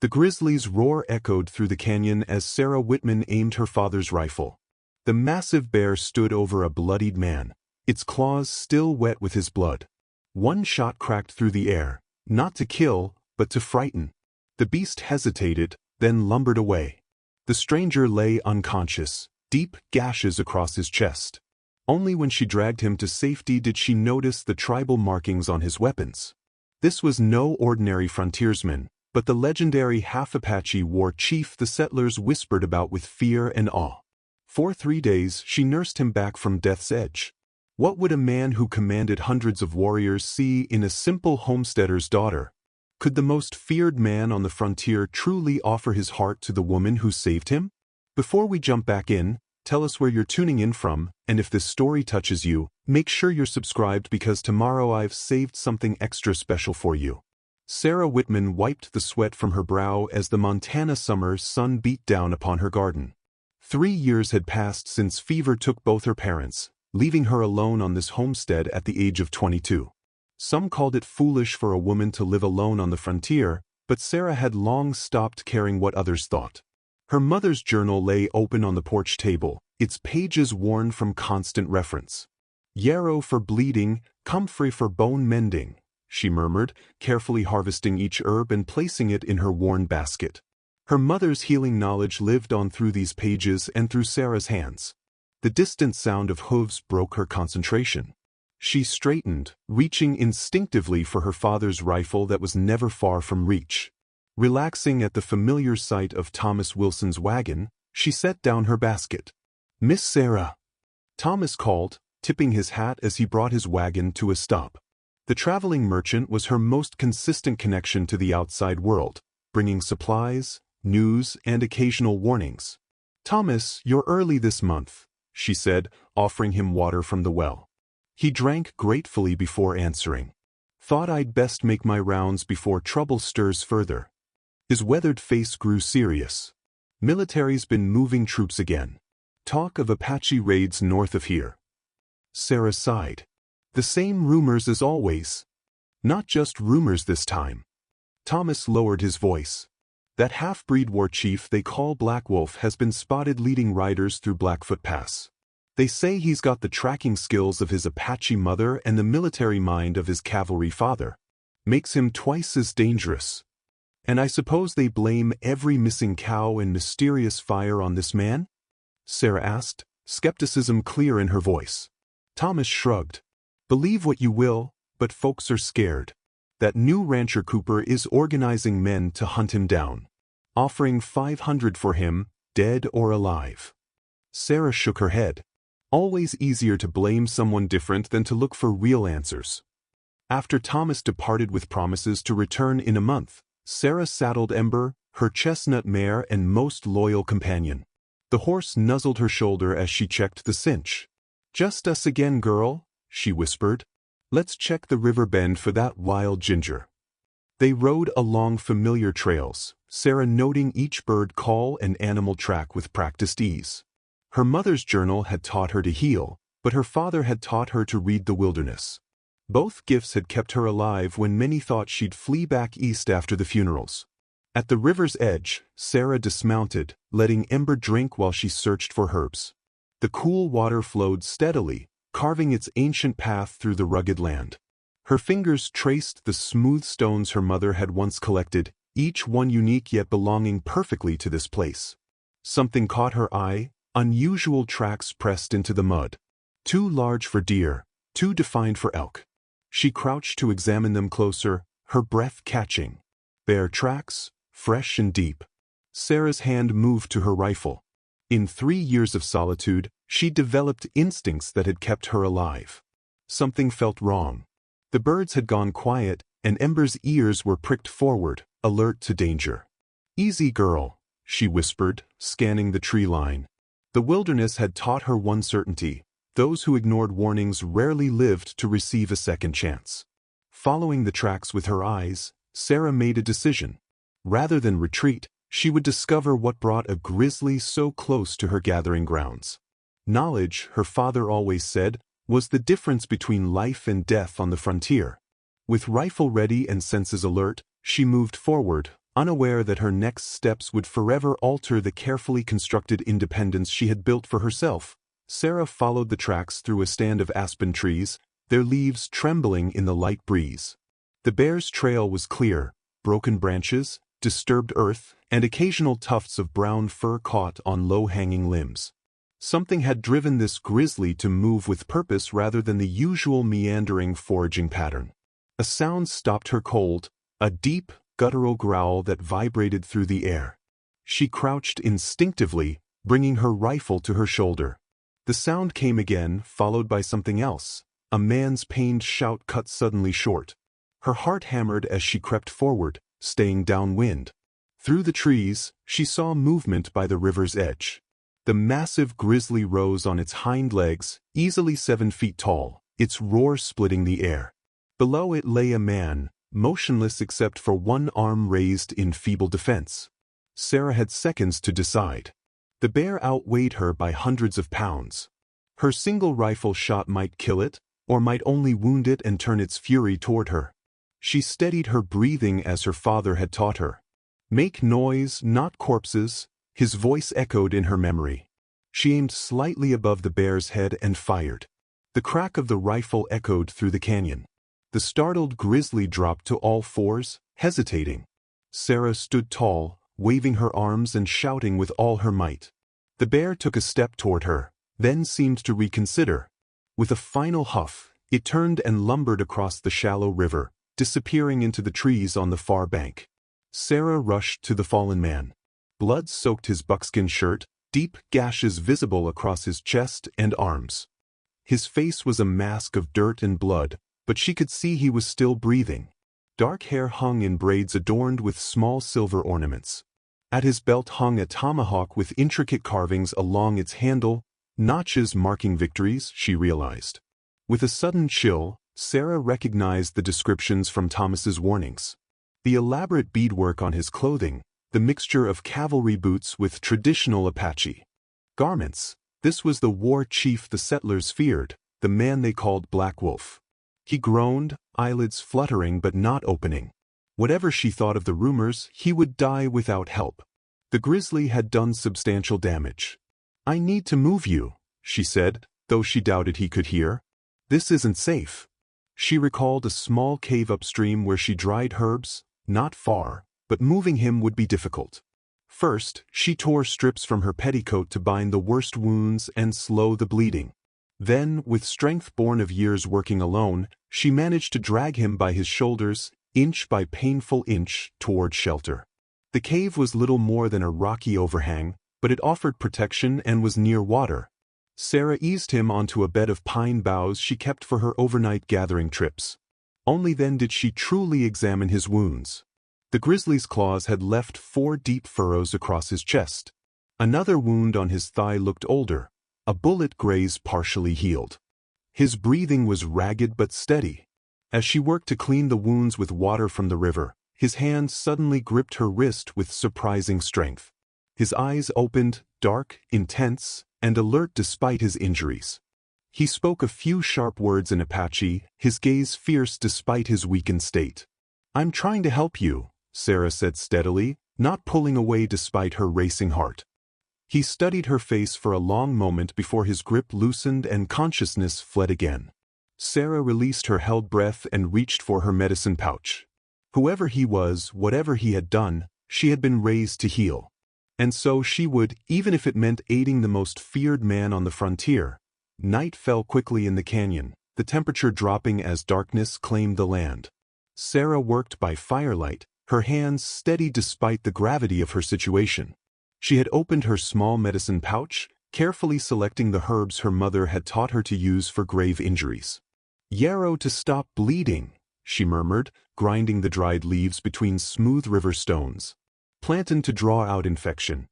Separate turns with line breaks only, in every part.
The grizzly's roar echoed through the canyon as Sarah Whitman aimed her father's rifle. The massive bear stood over a bloodied man, its claws still wet with his blood. One shot cracked through the air, not to kill, but to frighten. The beast hesitated, then lumbered away. The stranger lay unconscious, deep gashes across his chest. Only when she dragged him to safety did she notice the tribal markings on his weapons. This was no ordinary frontiersman, but the legendary half-Apache war chief the settlers whispered about with fear and awe. For 3 days she nursed him back from death's edge. What would a man who commanded hundreds of warriors see in a simple homesteader's daughter? Could the most feared man on the frontier truly offer his heart to the woman who saved him? Before we jump back in, tell us where you're tuning in from, and if this story touches you, make sure you're subscribed because tomorrow I've saved something extra special for you. Sarah Whitman wiped the sweat from her brow as the Montana summer sun beat down upon her garden. 3 years had passed since fever took both her parents, leaving her alone on this homestead at the age of 22. Some called it foolish for a woman to live alone on the frontier, but Sarah had long stopped caring what others thought. Her mother's journal lay open on the porch table, its pages worn from constant reference. "Yarrow for bleeding, comfrey for bone mending," she murmured, carefully harvesting each herb and placing it in her worn basket. Her mother's healing knowledge lived on through these pages and through Sarah's hands. The distant sound of hooves broke her concentration. She straightened, reaching instinctively for her father's rifle that was never far from reach. Relaxing at the familiar sight of Thomas Wilson's wagon, she set down her basket. "Miss Sarah," Thomas called, tipping his hat as he brought his wagon to a stop. The traveling merchant was her most consistent connection to the outside world, bringing supplies, news, and occasional warnings. "Thomas, you're early this month," she said, offering him water from the well. He drank gratefully before answering. "Thought I'd best make my rounds before trouble stirs further." His weathered face grew serious. "Military's been moving troops again. Talk of Apache raids north of here." Sarah sighed. "The same rumors as always." "Not just rumors this time." Thomas lowered his voice. "That half-breed war chief they call Black Wolf has been spotted leading riders through Blackfoot Pass. They say he's got the tracking skills of his Apache mother and the military mind of his cavalry father. Makes him twice as dangerous. And I suppose they blame every missing cow and mysterious fire on this man?" Sarah asked, skepticism clear in her voice. Thomas shrugged. "Believe what you will, but folks are scared. That new rancher Cooper is organizing men to hunt him down. Offering $500 for him, dead or alive." Sarah shook her head. Always easier to blame someone different than to look for real answers. After Thomas departed with promises to return in a month, Sarah saddled Ember, her chestnut mare and most loyal companion. The horse nuzzled her shoulder as she checked the cinch. "Just us again, girl," she whispered. "Let's check the river bend for that wild ginger." They rode along familiar trails, Sarah noting each bird call and animal track with practiced ease. Her mother's journal had taught her to heal, but her father had taught her to read the wilderness. Both gifts had kept her alive when many thought she'd flee back east after the funerals. At the river's edge, Sarah dismounted, letting Ember drink while she searched for herbs. The cool water flowed steadily, carving its ancient path through the rugged land. Her fingers traced the smooth stones her mother had once collected, each one unique yet belonging perfectly to this place. Something caught her eye. Unusual tracks pressed into the mud. Too large for deer, too defined for elk. She crouched to examine them closer, her breath catching. Bare tracks, fresh and deep. Sarah's hand moved to her rifle. In 3 years of solitude, she developed instincts that had kept her alive. Something felt wrong. The birds had gone quiet, and Ember's ears were pricked forward, alert to danger. "Easy, girl," she whispered, scanning the tree line. The wilderness had taught her one certainty: those who ignored warnings rarely lived to receive a second chance. Following the tracks with her eyes, Sarah made a decision. Rather than retreat, she would discover what brought a grizzly so close to her gathering grounds. Knowledge, her father always said, was the difference between life and death on the frontier. With rifle ready and senses alert, she moved forward, unaware that her next steps would forever alter the carefully constructed independence she had built for herself. Sarah followed the tracks through a stand of aspen trees, their leaves trembling in the light breeze. The bear's trail was clear, broken branches, disturbed earth, and occasional tufts of brown fur caught on low-hanging limbs. Something had driven this grizzly to move with purpose rather than the usual meandering foraging pattern. A sound stopped her cold, a deep, guttural growl that vibrated through the air. She crouched instinctively, bringing her rifle to her shoulder. The sound came again, followed by something else. A man's pained shout cut suddenly short. Her heart hammered as she crept forward, staying downwind. Through the trees, she saw movement by the river's edge. The massive grizzly rose on its hind legs, easily 7 feet tall, its roar splitting the air. Below it lay a man, motionless except for one arm raised in feeble defense. Sarah had seconds to decide. The bear outweighed her by hundreds of pounds. Her single rifle shot might kill it, or might only wound it and turn its fury toward her. She steadied her breathing as her father had taught her. Make noise, not corpses, his voice echoed in her memory. She aimed slightly above the bear's head and fired. The crack of the rifle echoed through the canyon. The startled grizzly dropped to all fours, hesitating. Sarah stood tall, waving her arms and shouting with all her might. The bear took a step toward her, then seemed to reconsider. With a final huff, it turned and lumbered across the shallow river, disappearing into the trees on the far bank. Sarah rushed to the fallen man. Blood soaked his buckskin shirt, deep gashes visible across his chest and arms. His face was a mask of dirt and blood, but she could see he was still breathing. Dark hair hung in braids adorned with small silver ornaments. At his belt hung a tomahawk with intricate carvings along its handle, notches marking victories, she realized. With a sudden chill, Sarah recognized the descriptions from Thomas's warnings. The elaborate beadwork on his clothing, the mixture of cavalry boots with traditional Apache garments. This was the war chief the settlers feared, the man they called Black Wolf. He groaned, eyelids fluttering but not opening. Whatever she thought of the rumors, he would die without help. The grizzly had done substantial damage. "I need to move you," she said, though she doubted he could hear. "This isn't safe." She recalled a small cave upstream where she dried herbs, not far, but moving him would be difficult. First, she tore strips from her petticoat to bind the worst wounds and slow the bleeding. Then, with strength born of years working alone, she managed to drag him by his shoulders, inch by painful inch, toward shelter. The cave was little more than a rocky overhang, but it offered protection and was near water. Sarah eased him onto a bed of pine boughs she kept for her overnight gathering trips. Only then did she truly examine his wounds. The grizzly's claws had left 4 deep furrows across his chest. Another wound on his thigh looked older. A bullet graze partially healed. His breathing was ragged but steady. As she worked to clean the wounds with water from the river, his hand suddenly gripped her wrist with surprising strength. His eyes opened, dark, intense, and alert despite his injuries. He spoke a few sharp words in Apache, his gaze fierce despite his weakened state. "I'm trying to help you," Sarah said steadily, not pulling away despite her racing heart. He studied her face for a long moment before his grip loosened and consciousness fled again. Sarah released her held breath and reached for her medicine pouch. Whoever he was, whatever he had done, she had been raised to heal. And so she would, even if it meant aiding the most feared man on the frontier. Night fell quickly in the canyon, the temperature dropping as darkness claimed the land. Sarah worked by firelight, her hands steady despite the gravity of her situation. She had opened her small medicine pouch, carefully selecting the herbs her mother had taught her to use for grave injuries. "Yarrow to stop bleeding," she murmured, grinding the dried leaves between smooth river stones. "Plantain to draw out infection."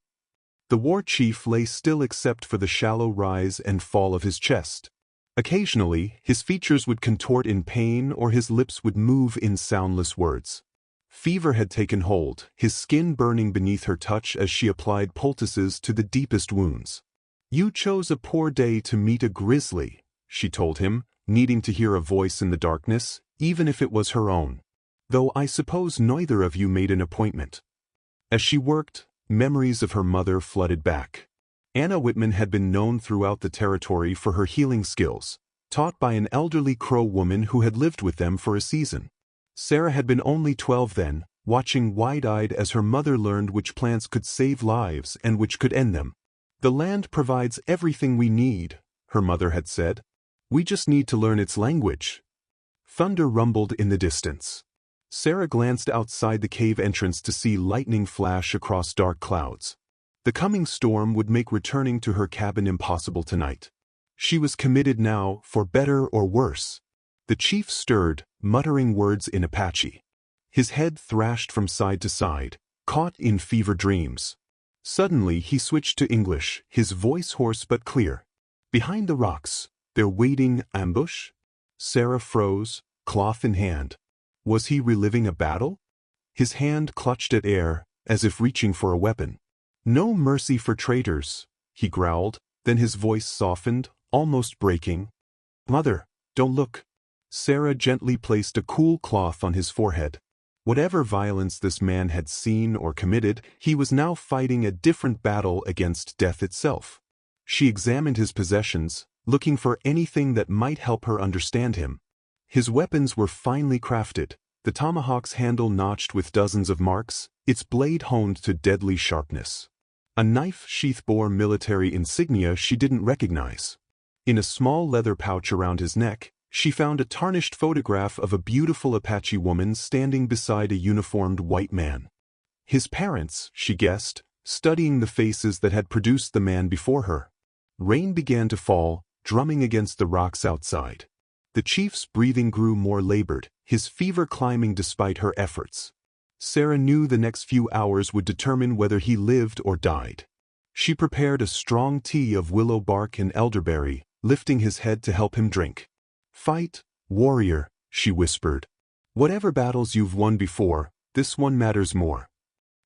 The war chief lay still except for the shallow rise and fall of his chest. Occasionally, his features would contort in pain or his lips would move in soundless words. Fever had taken hold, his skin burning beneath her touch as she applied poultices to the deepest wounds. "You chose a poor day to meet a grizzly," she told him, needing to hear a voice in the darkness, even if it was her own. "Though I suppose neither of you made an appointment." As she worked, memories of her mother flooded back. Anna Whitman had been known throughout the territory for her healing skills, taught by an elderly Crow woman who had lived with them for a season. Sarah had been only 12 then, watching wide-eyed as her mother learned which plants could save lives and which could end them. "The land provides everything we need," her mother had said. "We just need to learn its language." Thunder rumbled in the distance. Sarah glanced outside the cave entrance to see lightning flash across dark clouds. The coming storm would make returning to her cabin impossible tonight. She was committed now, for better or worse. The chief stirred, muttering words in Apache. His head thrashed from side to side, caught in fever dreams. Suddenly he switched to English, his voice hoarse but clear. "Behind the rocks, they're waiting ambush?" Sarah froze, cloth in hand. Was he reliving a battle? His hand clutched at air, as if reaching for a weapon. "No mercy for traitors," he growled, then his voice softened, almost breaking. "Mother, don't look." Sarah gently placed a cool cloth on his forehead. Whatever violence this man had seen or committed, he was now fighting a different battle against death itself. She examined his possessions, looking for anything that might help her understand him. His weapons were finely crafted, the tomahawk's handle notched with dozens of marks, its blade honed to deadly sharpness. A knife sheath bore military insignia she didn't recognize. In a small leather pouch around his neck, she found a tarnished photograph of a beautiful Apache woman standing beside a uniformed white man. His parents, she guessed, studying the faces that had produced the man before her. Rain began to fall, drumming against the rocks outside. The chief's breathing grew more labored, his fever climbing despite her efforts. Sarah knew the next few hours would determine whether he lived or died. She prepared a strong tea of willow bark and elderberry, lifting his head to help him drink. "Fight, warrior," she whispered. "Whatever battles you've won before, this one matters more."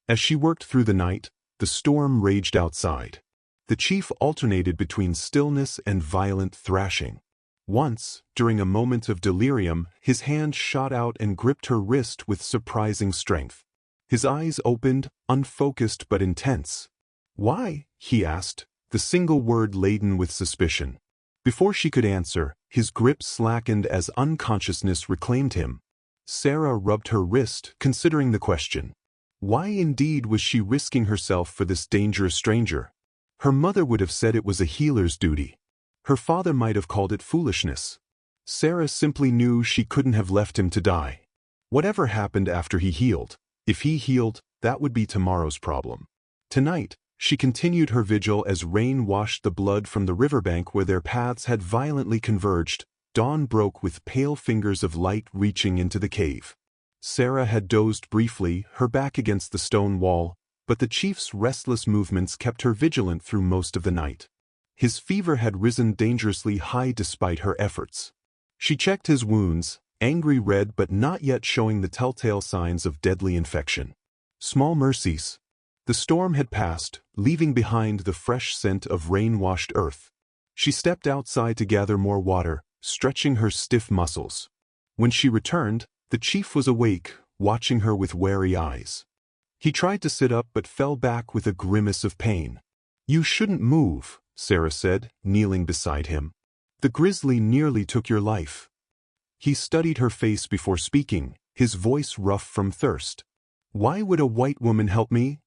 As she worked through the night, the storm raged outside. The chief alternated between stillness and violent thrashing. Once, during a moment of delirium, his hand shot out and gripped her wrist with surprising strength. His eyes opened, unfocused but intense. "Why?" he asked, the single word laden with suspicion. Before she could answer, his grip slackened as unconsciousness reclaimed him. Sarah rubbed her wrist, considering the question. Why indeed was she risking herself for this dangerous stranger? Her mother would have said it was a healer's duty. Her father might have called it foolishness. Sarah simply knew she couldn't have left him to die. Whatever happened after he healed, if he healed, that would be tomorrow's problem. Tonight, she continued her vigil as rain washed the blood from the riverbank where their paths had violently converged. Dawn broke with pale fingers of light reaching into the cave. Sarah had dozed briefly, her back against the stone wall, but the chief's restless movements kept her vigilant through most of the night. His fever had risen dangerously high despite her efforts. She checked his wounds, angry red but not yet showing the telltale signs of deadly infection. Small mercies. The storm had passed, leaving behind the fresh scent of rain-washed earth. She stepped outside to gather more water, stretching her stiff muscles. When she returned, the chief was awake, watching her with wary eyes. He tried to sit up but fell back with a grimace of pain. "You shouldn't move," Sarah said, kneeling beside him. "The grizzly nearly took your life." He studied her face before speaking, his voice rough from thirst. "Why would a white woman help me?"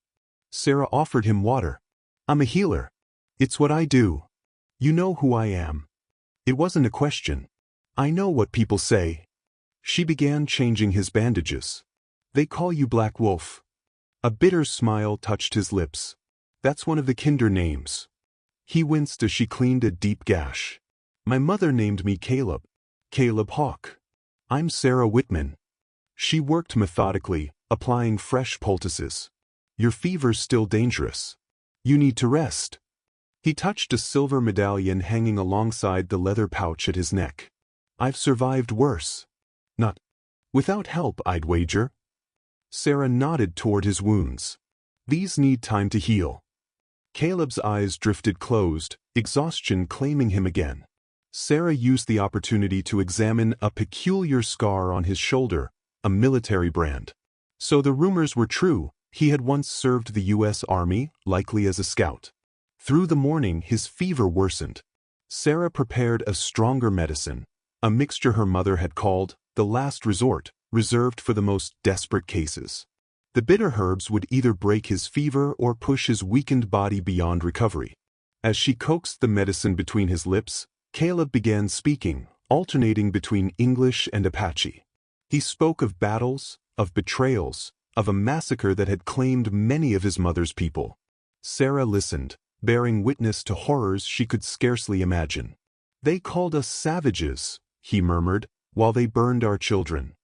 Sarah offered him water. "I'm a healer. It's what I do. You know who I am." It wasn't a question. "I know what people say." She began changing his bandages. "They call you Black Wolf." A bitter smile touched his lips. "That's one of the kinder names." He winced as she cleaned a deep gash. "My mother named me Caleb. Caleb Hawk. I'm Sarah Whitman." She worked methodically, applying fresh poultices. "Your fever's still dangerous. You need to rest." He touched a silver medallion hanging alongside the leather pouch at his neck. "I've survived worse. Not without help, I'd wager." Sarah nodded toward his wounds. "These need time to heal." Caleb's eyes drifted closed, exhaustion claiming him again. Sarah used the opportunity to examine a peculiar scar on his shoulder, a military brand. So the rumors were true, He had once served the U.S. Army, likely as a scout. Through the morning, his fever worsened. Sarah prepared a stronger medicine, a mixture her mother had called the last resort, reserved for the most desperate cases. The bitter herbs would either break his fever or push his weakened body beyond recovery. As she coaxed the medicine between his lips, Caleb began speaking, alternating between English and Apache. He spoke of battles, of betrayals, of a massacre that had claimed many of his mother's people. Sarah listened, bearing witness to horrors she could scarcely imagine. "They called us savages," he murmured, "while they burned our children."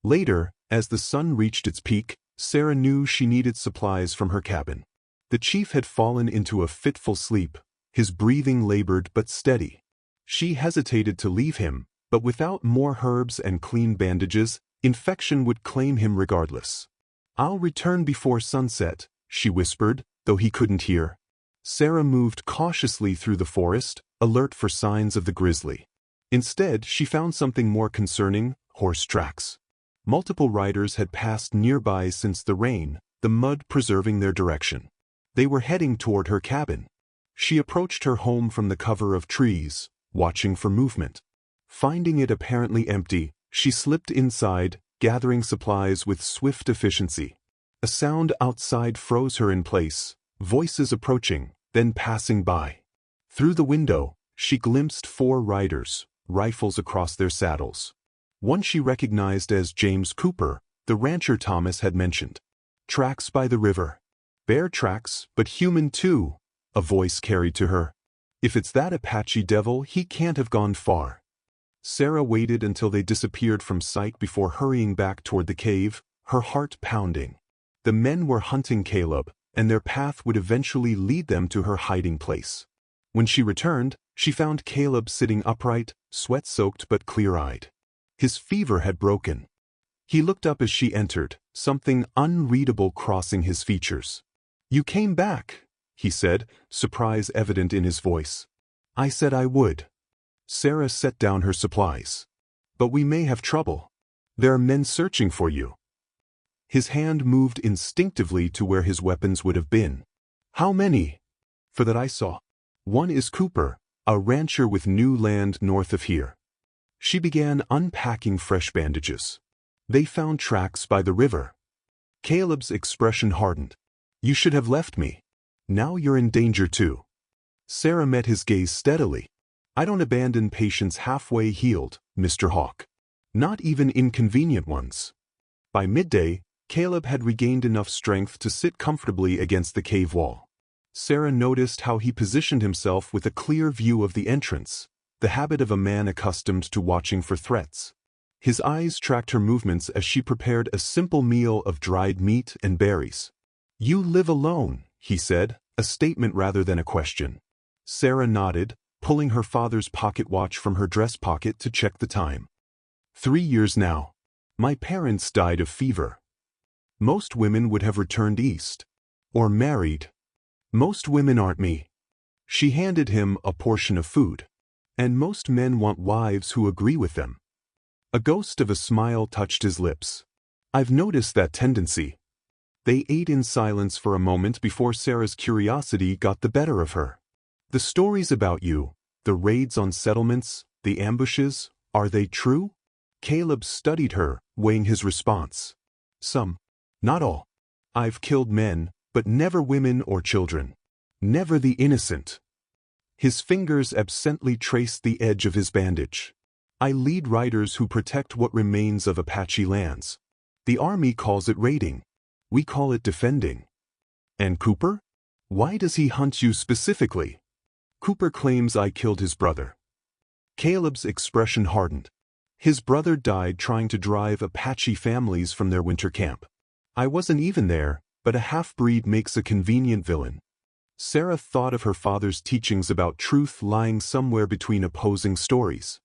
Later, as the sun reached its peak, Sarah knew she needed supplies from her cabin. The chief had fallen into a fitful sleep, his breathing labored but steady. She hesitated to leave him, but without more herbs and clean bandages, infection would claim him regardless. "I'll return before sunset," she whispered, though he couldn't hear. Sarah moved cautiously through the forest, alert for signs of the grizzly. Instead, she found something more concerning: horse tracks. Multiple riders had passed nearby since the rain, the mud preserving their direction. They were heading toward her cabin. She approached her home from the cover of trees, watching for movement. Finding it apparently empty, she slipped inside, gathering supplies with swift efficiency. A sound outside froze her in place, voices approaching, then passing by. Through the window, she glimpsed 4 riders, rifles across their saddles. One she recognized as James Cooper, the rancher Thomas had mentioned. "Tracks by the river." "Bear tracks, but human too," a voice carried to her. "If it's that Apache devil, he can't have gone far." Sarah waited until they disappeared from sight before hurrying back toward the cave, her heart pounding. The men were hunting Caleb, and their path would eventually lead them to her hiding place. When she returned, she found Caleb sitting upright, sweat-soaked but clear-eyed. His fever had broken. He looked up as she entered, something unreadable crossing his features. "You came back," he said, surprise evident in his voice. "I said I would." Sarah set down her supplies. "But we may have trouble. There are men searching for you." His hand moved instinctively to where his weapons would have been. "How many?" "For that I saw. One is Cooper, a rancher with new land north of here." She began unpacking fresh bandages. "They found tracks by the river." Caleb's expression hardened. "You should have left me. Now you're in danger too." Sarah met his gaze steadily. "I don't abandon patients halfway healed, Mr. Hawk. Not even inconvenient ones." By midday, Caleb had regained enough strength to sit comfortably against the cave wall. Sarah noticed how he positioned himself with a clear view of the entrance, the habit of a man accustomed to watching for threats. His eyes tracked her movements as she prepared a simple meal of dried meat and berries. "You live alone," he said, a statement rather than a question. Sarah nodded, pulling her father's pocket watch from her dress pocket to check the time. 3 years now. My parents died of fever. Most women would have returned east. Or married. Most women aren't me." She handed him a portion of food. "And most men want wives who agree with them." A ghost of a smile touched his lips. "I've noticed that tendency." They ate in silence for a moment before Sarah's curiosity got the better of her. "The stories about you, the raids on settlements, the ambushes, are they true?" Caleb studied her, weighing his response. "Some. Not all. I've killed men, but never women or children. Never the innocent." His fingers absently traced the edge of his bandage. "I lead riders who protect what remains of Apache lands. The army calls it raiding. We call it defending." "And Cooper? Why does he hunt you specifically?" "Cooper claims I killed his brother." Caleb's expression hardened. "His brother died trying to drive Apache families from their winter camp. I wasn't even there, but a half-breed makes a convenient villain." Sarah thought of her father's teachings about truth lying somewhere between opposing stories.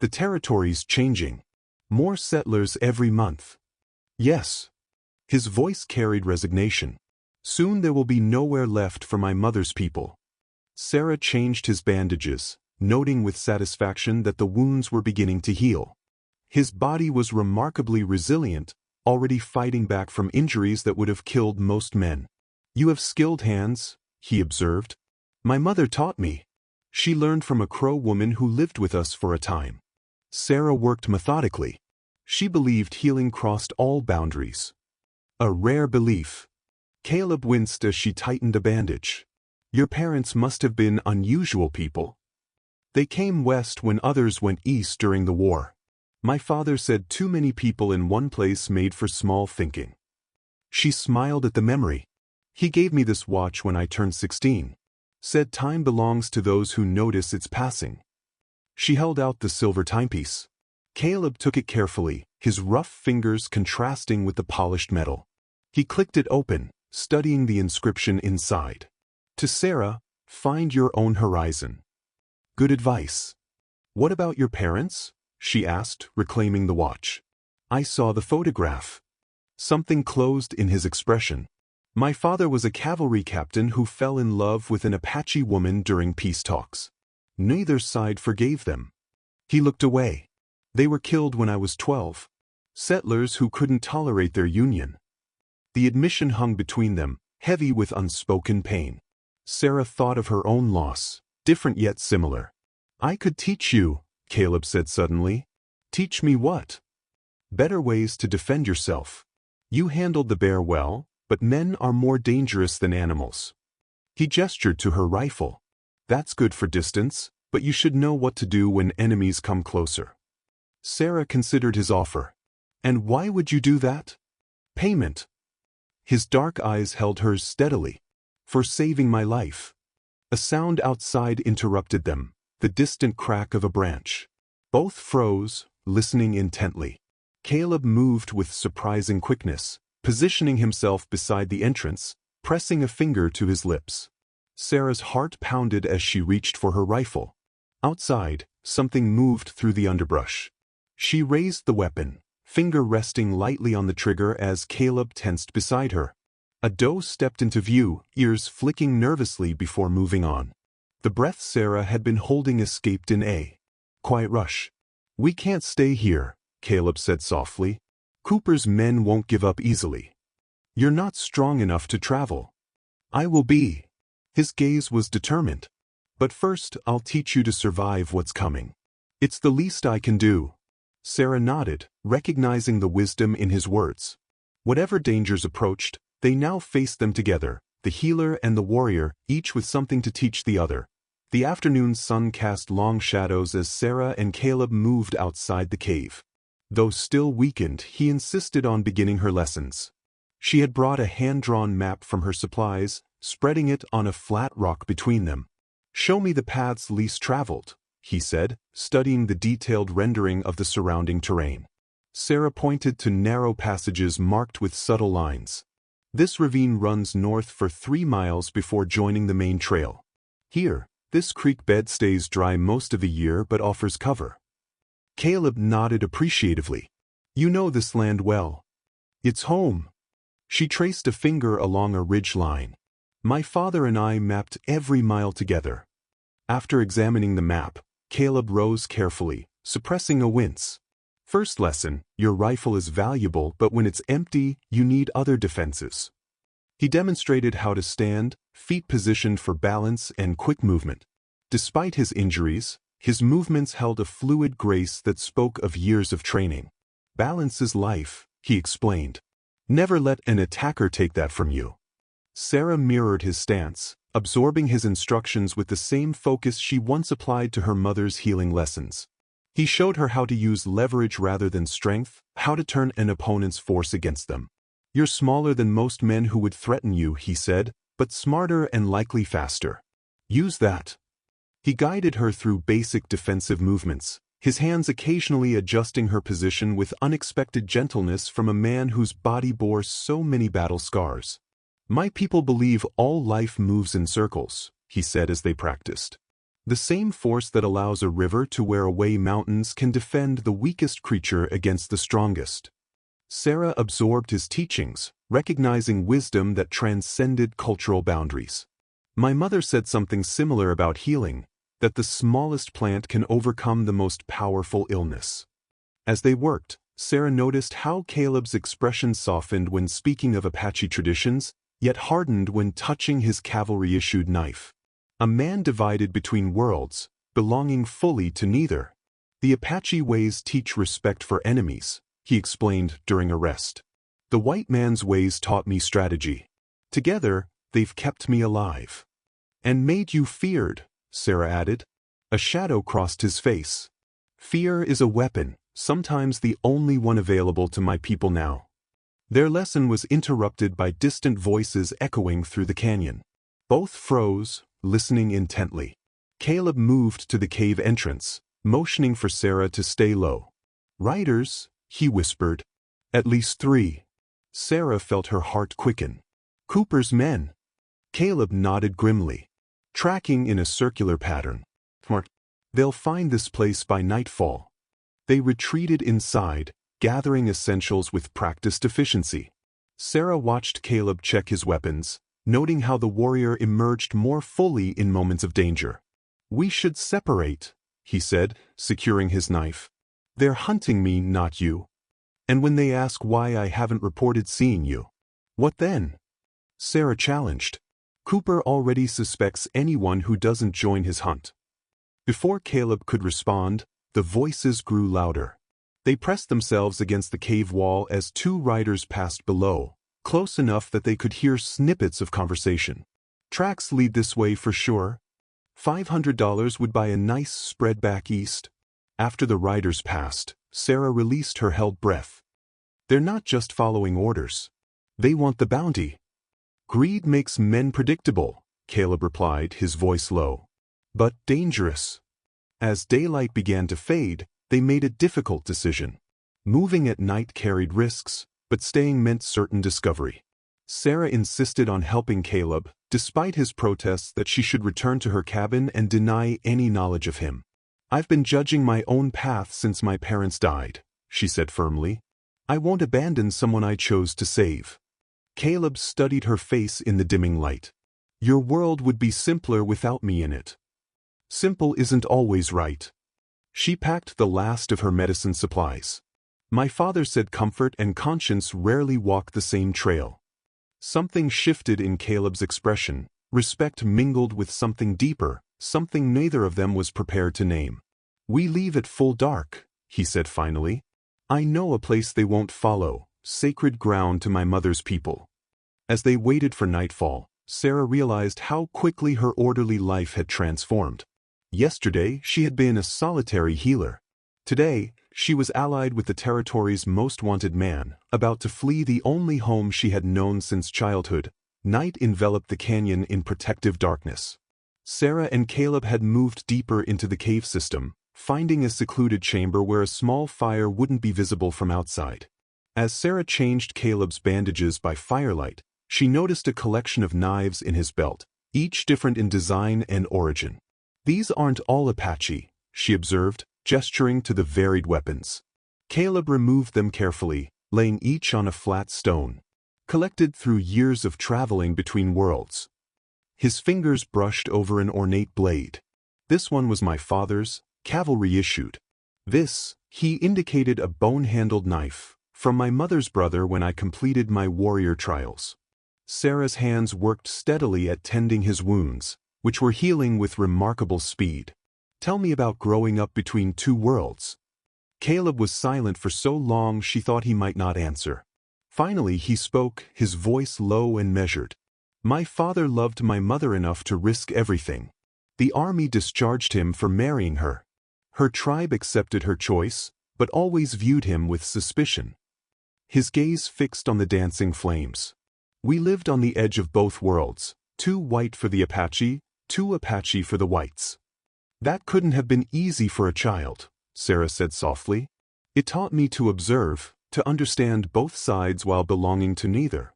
"The territory's changing. More settlers every month." "Yes." His voice carried resignation. "Soon there will be nowhere left for my mother's people." Sarah changed his bandages, noting with satisfaction that the wounds were beginning to heal. His body was remarkably resilient, already fighting back from injuries that would have killed most men. "You have skilled hands," he observed. "My mother taught me. She learned from a Crow woman who lived with us for a time." Sarah worked methodically. She believed healing crossed all boundaries. A rare belief. Caleb winced as she tightened a bandage. "Your parents must have been unusual people." "They came west when others went east during the war. My father said too many people in one place made for small thinking." She smiled at the memory. "He gave me this watch when I turned 16. Said time belongs to those who notice its passing." She held out the silver timepiece. Caleb took it carefully, his rough fingers contrasting with the polished metal. He clicked it open, studying the inscription inside. "To Sarah, find your own horizon." "Good advice." "What about your parents?" she asked, reclaiming the watch. "I saw the photograph." Something closed in his expression. "My father was a cavalry captain who fell in love with an Apache woman during peace talks. Neither side forgave them." He looked away. "They were killed when I was 12. Settlers who couldn't tolerate their union." The admission hung between them, heavy with unspoken pain. Sarah thought of her own loss, different yet similar. "I could teach you," Caleb said suddenly. "Teach me what?" "Better ways to defend yourself. You handled the bear well, but men are more dangerous than animals." He gestured to her rifle. "That's good for distance, but you should know what to do when enemies come closer." Sarah considered his offer. "And why would you do that?" "Payment." His dark eyes held hers steadily. "For saving my life." A sound outside interrupted them, the distant crack of a branch. Both froze, listening intently. Caleb moved with surprising quickness, positioning himself beside the entrance, pressing a finger to his lips. Sarah's heart pounded as she reached for her rifle. Outside, something moved through the underbrush. She raised the weapon, finger resting lightly on the trigger as Caleb tensed beside her. A doe stepped into view, ears flicking nervously before moving on. The breath Sarah had been holding escaped in a quiet rush. "We can't stay here," Caleb said softly. "Cooper's men won't give up easily. You're not strong enough to travel." "I will be." His gaze was determined. "But first I'll teach you to survive what's coming. It's the least I can do." Sarah nodded, recognizing the wisdom in his words. Whatever dangers approached, they now faced them together, the healer and the warrior, each with something to teach the other. The afternoon sun cast long shadows as Sarah and Caleb moved outside the cave. Though still weakened, he insisted on beginning her lessons. She had brought a hand-drawn map from her supplies, spreading it on a flat rock between them. "Show me the paths least traveled," he said, studying the detailed rendering of the surrounding terrain. Sarah pointed to narrow passages marked with subtle lines. "This ravine runs north for 3 miles before joining the main trail. Here, this creek bed stays dry most of the year but offers cover." Caleb nodded appreciatively. "You know this land well." "It's home." She traced a finger along a ridge line. "My father and I mapped every mile together." After examining the map, Caleb rose carefully, suppressing a wince. "First lesson, your rifle is valuable, but when it's empty, you need other defenses." He demonstrated how to stand, feet positioned for balance and quick movement. Despite his injuries, his movements held a fluid grace that spoke of years of training. "Balance is life," he explained. "Never let an attacker take that from you." Sarah mirrored his stance, absorbing his instructions with the same focus she once applied to her mother's healing lessons. He showed her how to use leverage rather than strength, how to turn an opponent's force against them. "You're smaller than most men who would threaten you," he said, "but smarter and likely faster. Use that." He guided her through basic defensive movements, his hands occasionally adjusting her position with unexpected gentleness from a man whose body bore so many battle scars. "My people believe all life moves in circles," he said as they practiced. "The same force that allows a river to wear away mountains can defend the weakest creature against the strongest." Sarah absorbed his teachings, recognizing wisdom that transcended cultural boundaries. "My mother said something similar about healing, that the smallest plant can overcome the most powerful illness." As they worked, Sarah noticed how Caleb's expression softened when speaking of Apache traditions, yet hardened when touching his cavalry-issued knife. A man divided between worlds, belonging fully to neither. The Apache ways teach respect for enemies, he explained during a rest. The white man's ways taught me strategy. Together, they've kept me alive. And made you feared, Sarah added. A shadow crossed his face. Fear is a weapon, sometimes the only one available to my people now. Their lesson was interrupted by distant voices echoing through the canyon. Both froze, listening intently. Caleb moved to the cave entrance, motioning for Sarah to stay low. Riders, he whispered. At least 3. Sarah felt her heart quicken. Cooper's men. Caleb nodded grimly. Tracking in a circular pattern. They'll find this place by nightfall. They retreated inside, gathering essentials with practiced efficiency. Sarah watched Caleb check his weapons, noting how the warrior emerged more fully in moments of danger. We should separate, he said, securing his knife. They're hunting me, not you. And when they ask why I haven't reported seeing you, what then? Sarah challenged. Cooper already suspects anyone who doesn't join his hunt. Before Caleb could respond, the voices grew louder. They pressed themselves against the cave wall as 2 riders passed below, close enough that they could hear snippets of conversation. Tracks lead this way for sure. $500 would buy a nice spread back east. After the riders passed, Sarah released her held breath. They're not just following orders. They want the bounty. Greed makes men predictable, Caleb replied, his voice low. But dangerous. As daylight began to fade, they made a difficult decision. Moving at night carried risks, but staying meant certain discovery. Sarah insisted on helping Caleb, despite his protests that she should return to her cabin and deny any knowledge of him. I've been judging my own path since my parents died, she said firmly. I won't abandon someone I chose to save. Caleb studied her face in the dimming light. Your world would be simpler without me in it. Simple isn't always right. She packed the last of her medicine supplies. My father said comfort and conscience rarely walk the same trail. Something shifted in Caleb's expression, respect mingled with something deeper, something neither of them was prepared to name. We leave at full dark, he said finally. I know a place they won't follow, sacred ground to my mother's people. As they waited for nightfall, Sarah realized how quickly her orderly life had transformed. Yesterday, she had been a solitary healer. Today, she was allied with the territory's most wanted man, about to flee the only home she had known since childhood. Night enveloped the canyon in protective darkness. Sarah and Caleb had moved deeper into the cave system, finding a secluded chamber where a small fire wouldn't be visible from outside. As Sarah changed Caleb's bandages by firelight, she noticed a collection of knives in his belt, each different in design and origin. These aren't all Apache, she observed, gesturing to the varied weapons. Caleb removed them carefully, laying each on a flat stone, collected through years of traveling between worlds. His fingers brushed over an ornate blade. This one was my father's, cavalry issued. This, he indicated a bone-handled knife, from my mother's brother when I completed my warrior trials. Sarah's hands worked steadily at tending his wounds, which were healing with remarkable speed. Tell me about growing up between 2 worlds. Caleb was silent for so long she thought he might not answer. Finally he spoke, his voice low and measured. My father loved my mother enough to risk everything. The army discharged him for marrying her. Her tribe accepted her choice, but always viewed him with suspicion. His gaze fixed on the dancing flames. We lived on the edge of both worlds, 2 white for the Apache, 2 Apache for the whites. That couldn't have been easy for a child, Sarah said softly. It taught me to observe, to understand both sides while belonging to neither.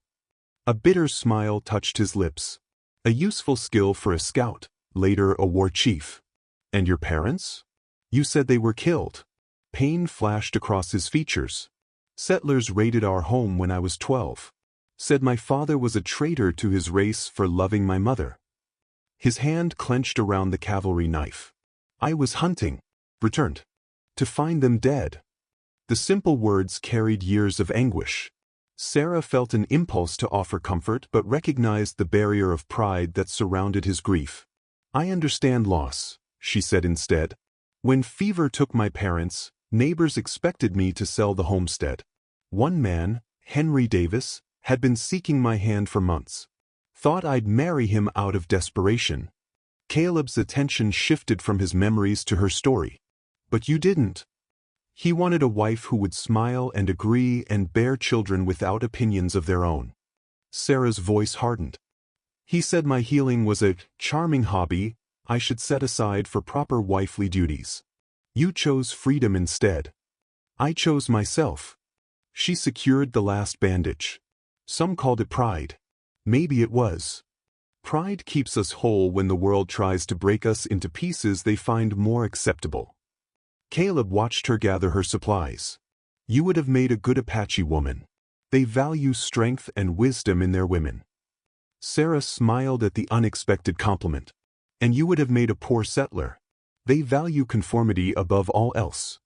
A bitter smile touched his lips. A useful skill for a scout, later a war chief. And your parents? You said they were killed. Pain flashed across his features. Settlers raided our home when I was 12. Said my father was a traitor to his race for loving my mother. His hand clenched around the cavalry knife. I was hunting, returned, to find them dead. The simple words carried years of anguish. Sarah felt an impulse to offer comfort but recognized the barrier of pride that surrounded his grief. "I understand loss," she said instead. "When fever took my parents, neighbors expected me to sell the homestead. One man, Henry Davis, had been seeking my hand for months. Thought I'd marry him out of desperation." Caleb's attention shifted from his memories to her story. "But you didn't." He wanted a wife who would smile and agree and bear children without opinions of their own. Sarah's voice hardened. "He said my healing was a charming hobby I should set aside for proper wifely duties. You chose freedom instead. I chose myself." She secured the last bandage. "Some called it pride. Maybe it was. Pride keeps us whole when the world tries to break us into pieces they find more acceptable." Caleb watched her gather her supplies. "You would have made a good Apache woman. They value strength and wisdom in their women." Sarah smiled at the unexpected compliment. "And you would have made a poor settler. They value conformity above all else."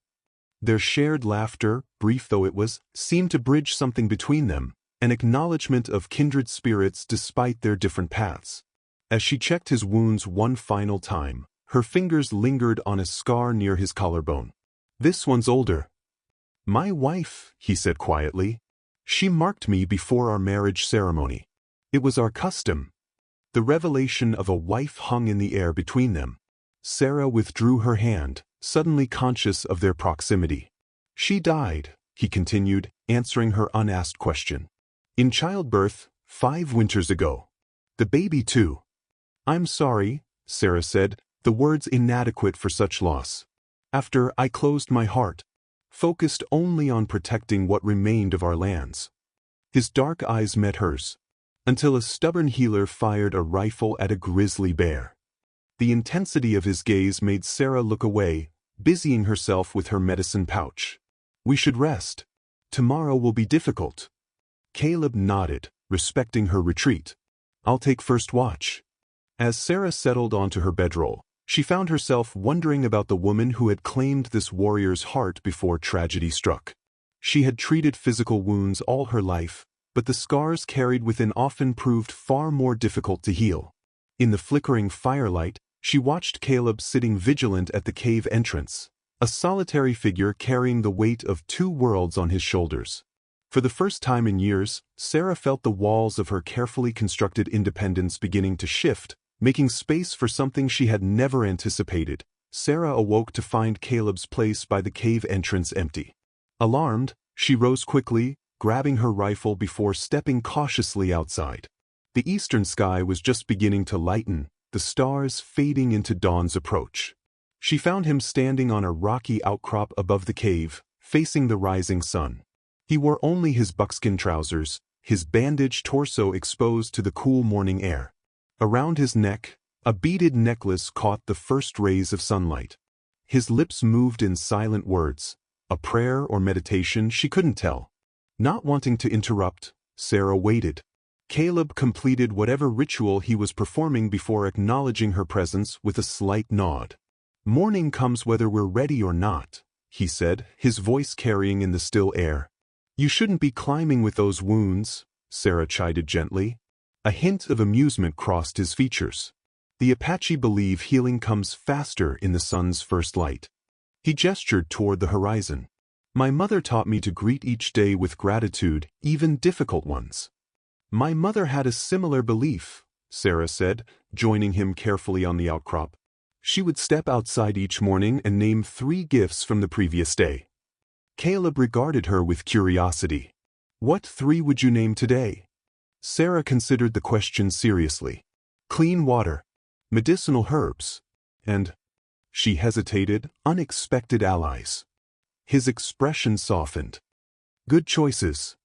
Their shared laughter, brief though it was, seemed to bridge something between them, an acknowledgement of kindred spirits despite their different paths. As she checked his wounds one final time, her fingers lingered on a scar near his collarbone. "This one's older." "My wife," he said quietly. "She marked me before our marriage ceremony. It was our custom." The revelation of a wife hung in the air between them. Sarah withdrew her hand, suddenly conscious of their proximity. "She died," he continued, answering her unasked question. "In childbirth, 5 winters ago. The baby too." "I'm sorry," Sarah said, the words inadequate for such loss. "After I closed my heart, focused only on protecting what remained of our lands." His dark eyes met hers, until a stubborn healer fired a rifle at a grizzly bear. The intensity of his gaze made Sarah look away, busying herself with her medicine pouch. "We should rest. Tomorrow will be difficult." Caleb nodded, respecting her retreat. "I'll take first watch." As Sarah settled onto her bedroll, she found herself wondering about the woman who had claimed this warrior's heart before tragedy struck. She had treated physical wounds all her life, but the scars carried within often proved far more difficult to heal. In the flickering firelight, she watched Caleb sitting vigilant at the cave entrance, a solitary figure carrying the weight of 2 worlds on his shoulders. For the first time in years, Sarah felt the walls of her carefully constructed independence beginning to shift, making space for something she had never anticipated. Sarah awoke to find Caleb's place by the cave entrance empty. Alarmed, she rose quickly, grabbing her rifle before stepping cautiously outside. The eastern sky was just beginning to lighten, the stars fading into dawn's approach. She found him standing on a rocky outcrop above the cave, facing the rising sun. He wore only his buckskin trousers, his bandaged torso exposed to the cool morning air. Around his neck, a beaded necklace caught the first rays of sunlight. His lips moved in silent words, a prayer or meditation she couldn't tell. Not wanting to interrupt, Sarah waited. Caleb completed whatever ritual he was performing before acknowledging her presence with a slight nod. "Morning comes whether we're ready or not," he said, his voice carrying in the still air. "You shouldn't be climbing with those wounds," Sarah chided gently. A hint of amusement crossed his features. "The Apache believe healing comes faster in the sun's first light." He gestured toward the horizon. "My mother taught me to greet each day with gratitude, even difficult ones." "My mother had a similar belief," Sarah said, joining him carefully on the outcrop. She would step outside each morning and name 3 gifts from the previous day. Caleb regarded her with curiosity. "What 3 would you name today?" Sarah considered the question seriously. "Clean water, medicinal herbs, and," she hesitated, "unexpected allies." His expression softened. "Good choices."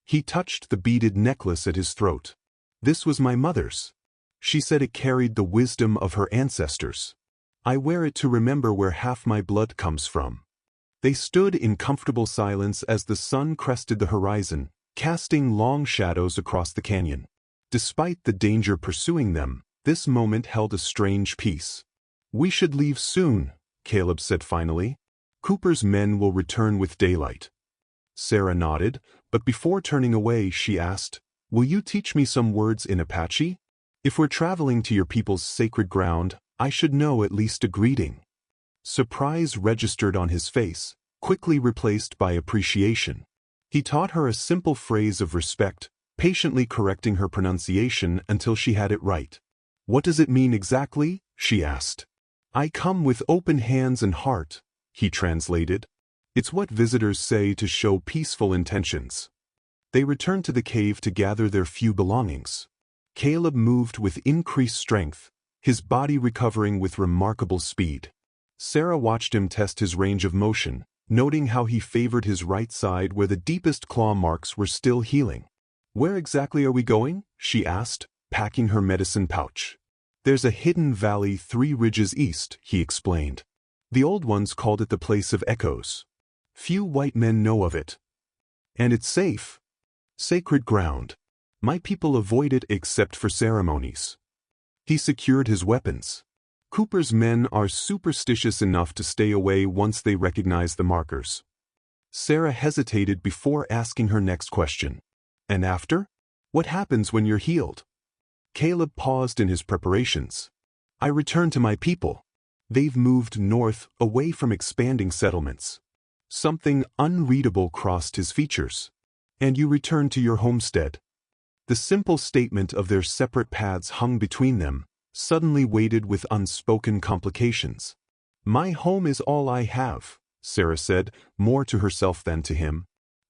He touched the beaded necklace at his throat. "This was my mother's. She said it carried the wisdom of her ancestors. I wear it to remember where half my blood comes from." They stood in comfortable silence as the sun crested the horizon, casting long shadows across the canyon. Despite the danger pursuing them, this moment held a strange peace. "We should leave soon," Caleb said finally. Cooper's men will return with daylight. Sarah nodded, but before turning away she asked, "Will you teach me some words in Apache? If we're traveling to your people's sacred ground, I should know at least a greeting." Surprise registered on his face, quickly replaced by appreciation. He taught her a simple phrase of respect, patiently correcting her pronunciation until she had it right. "What does it mean exactly?" she asked. "I come with open hands and heart," he translated. "It's what visitors say to show peaceful intentions." They returned to the cave to gather their few belongings. Caleb moved with increased strength, his body recovering with remarkable speed. Sarah watched him test his range of motion, noting how he favored his right side where the deepest claw marks were still healing. "Where exactly are we going?" she asked, packing her medicine pouch. "There's a hidden valley 3 ridges east," he explained. "The old ones called it the Place of Echoes. Few white men know of it. And it's safe. Sacred ground. My people avoid it except for ceremonies." He secured his weapons. Cooper's men are superstitious enough to stay away once they recognize the markers. Sarah hesitated before asking her next question. "And after? What happens when you're healed?" Caleb paused in his preparations. "I return to my people. They've moved north, away from expanding settlements." Something unreadable crossed his features. "And you return to your homestead." The simple statement of their separate paths hung between them, suddenly weighted with unspoken complications. "My home is all I have," Sarah said, more to herself than to him.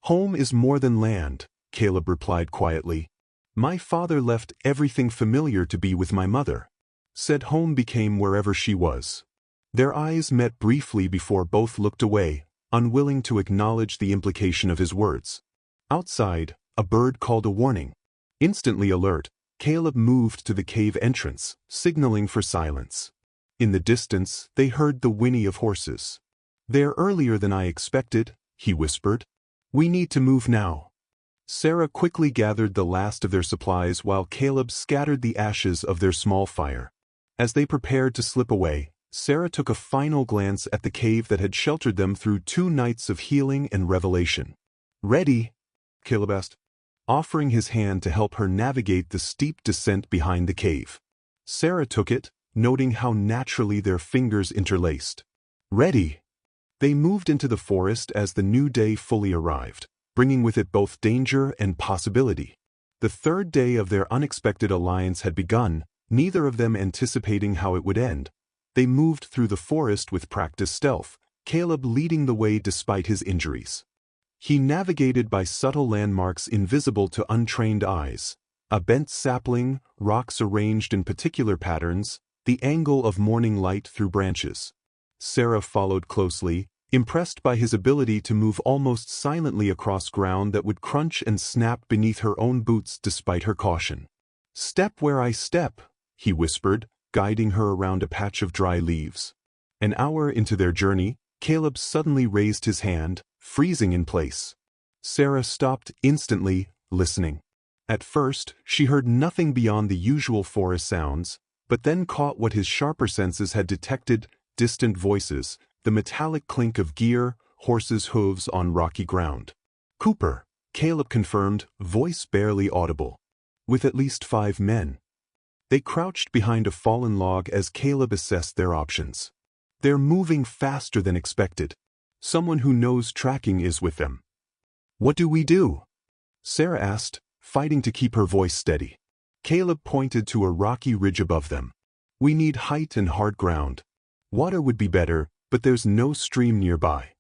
"Home is more than land," Caleb replied quietly. "My father left everything familiar to be with my mother." Said home became wherever she was. Their eyes met briefly before both looked away, unwilling to acknowledge the implication of his words. Outside, a bird called a warning. Instantly alert, Caleb moved to the cave entrance, signaling for silence. In the distance, they heard the whinny of horses. "They're earlier than I expected," he whispered. "We need to move now." Sarah quickly gathered the last of their supplies while Caleb scattered the ashes of their small fire. As they prepared to slip away, Sarah took a final glance at the cave that had sheltered them through 2 nights of healing and revelation. "Ready?" Caleb asked, offering his hand to help her navigate the steep descent behind the cave. Sarah took it, noting how naturally their fingers interlaced. "Ready." They moved into the forest as the new day fully arrived, bringing with it both danger and possibility. The 3rd day of their unexpected alliance had begun, neither of them anticipating how it would end. They moved through the forest with practiced stealth, Caleb leading the way despite his injuries. He navigated by subtle landmarks invisible to untrained eyes, a bent sapling, rocks arranged in particular patterns, the angle of morning light through branches. Sarah followed closely, impressed by his ability to move almost silently across ground that would crunch and snap beneath her own boots despite her caution. "Step where I step," he whispered, guiding her around a patch of dry leaves. An hour into their journey, Caleb suddenly raised his hand, freezing in place. Sarah stopped instantly, listening. At first, she heard nothing beyond the usual forest sounds, but then caught what his sharper senses had detected: distant voices, the metallic clink of gear, horses' hooves on rocky ground. "Cooper," Caleb confirmed, voice barely audible. "With at least 5 men." They crouched behind a fallen log as Caleb assessed their options. "They're moving faster than expected. Someone who knows tracking is with them." "What do we do?" Sarah asked, fighting to keep her voice steady. Caleb pointed to a rocky ridge above them. "We need height and hard ground. Water would be better, but there's no stream nearby."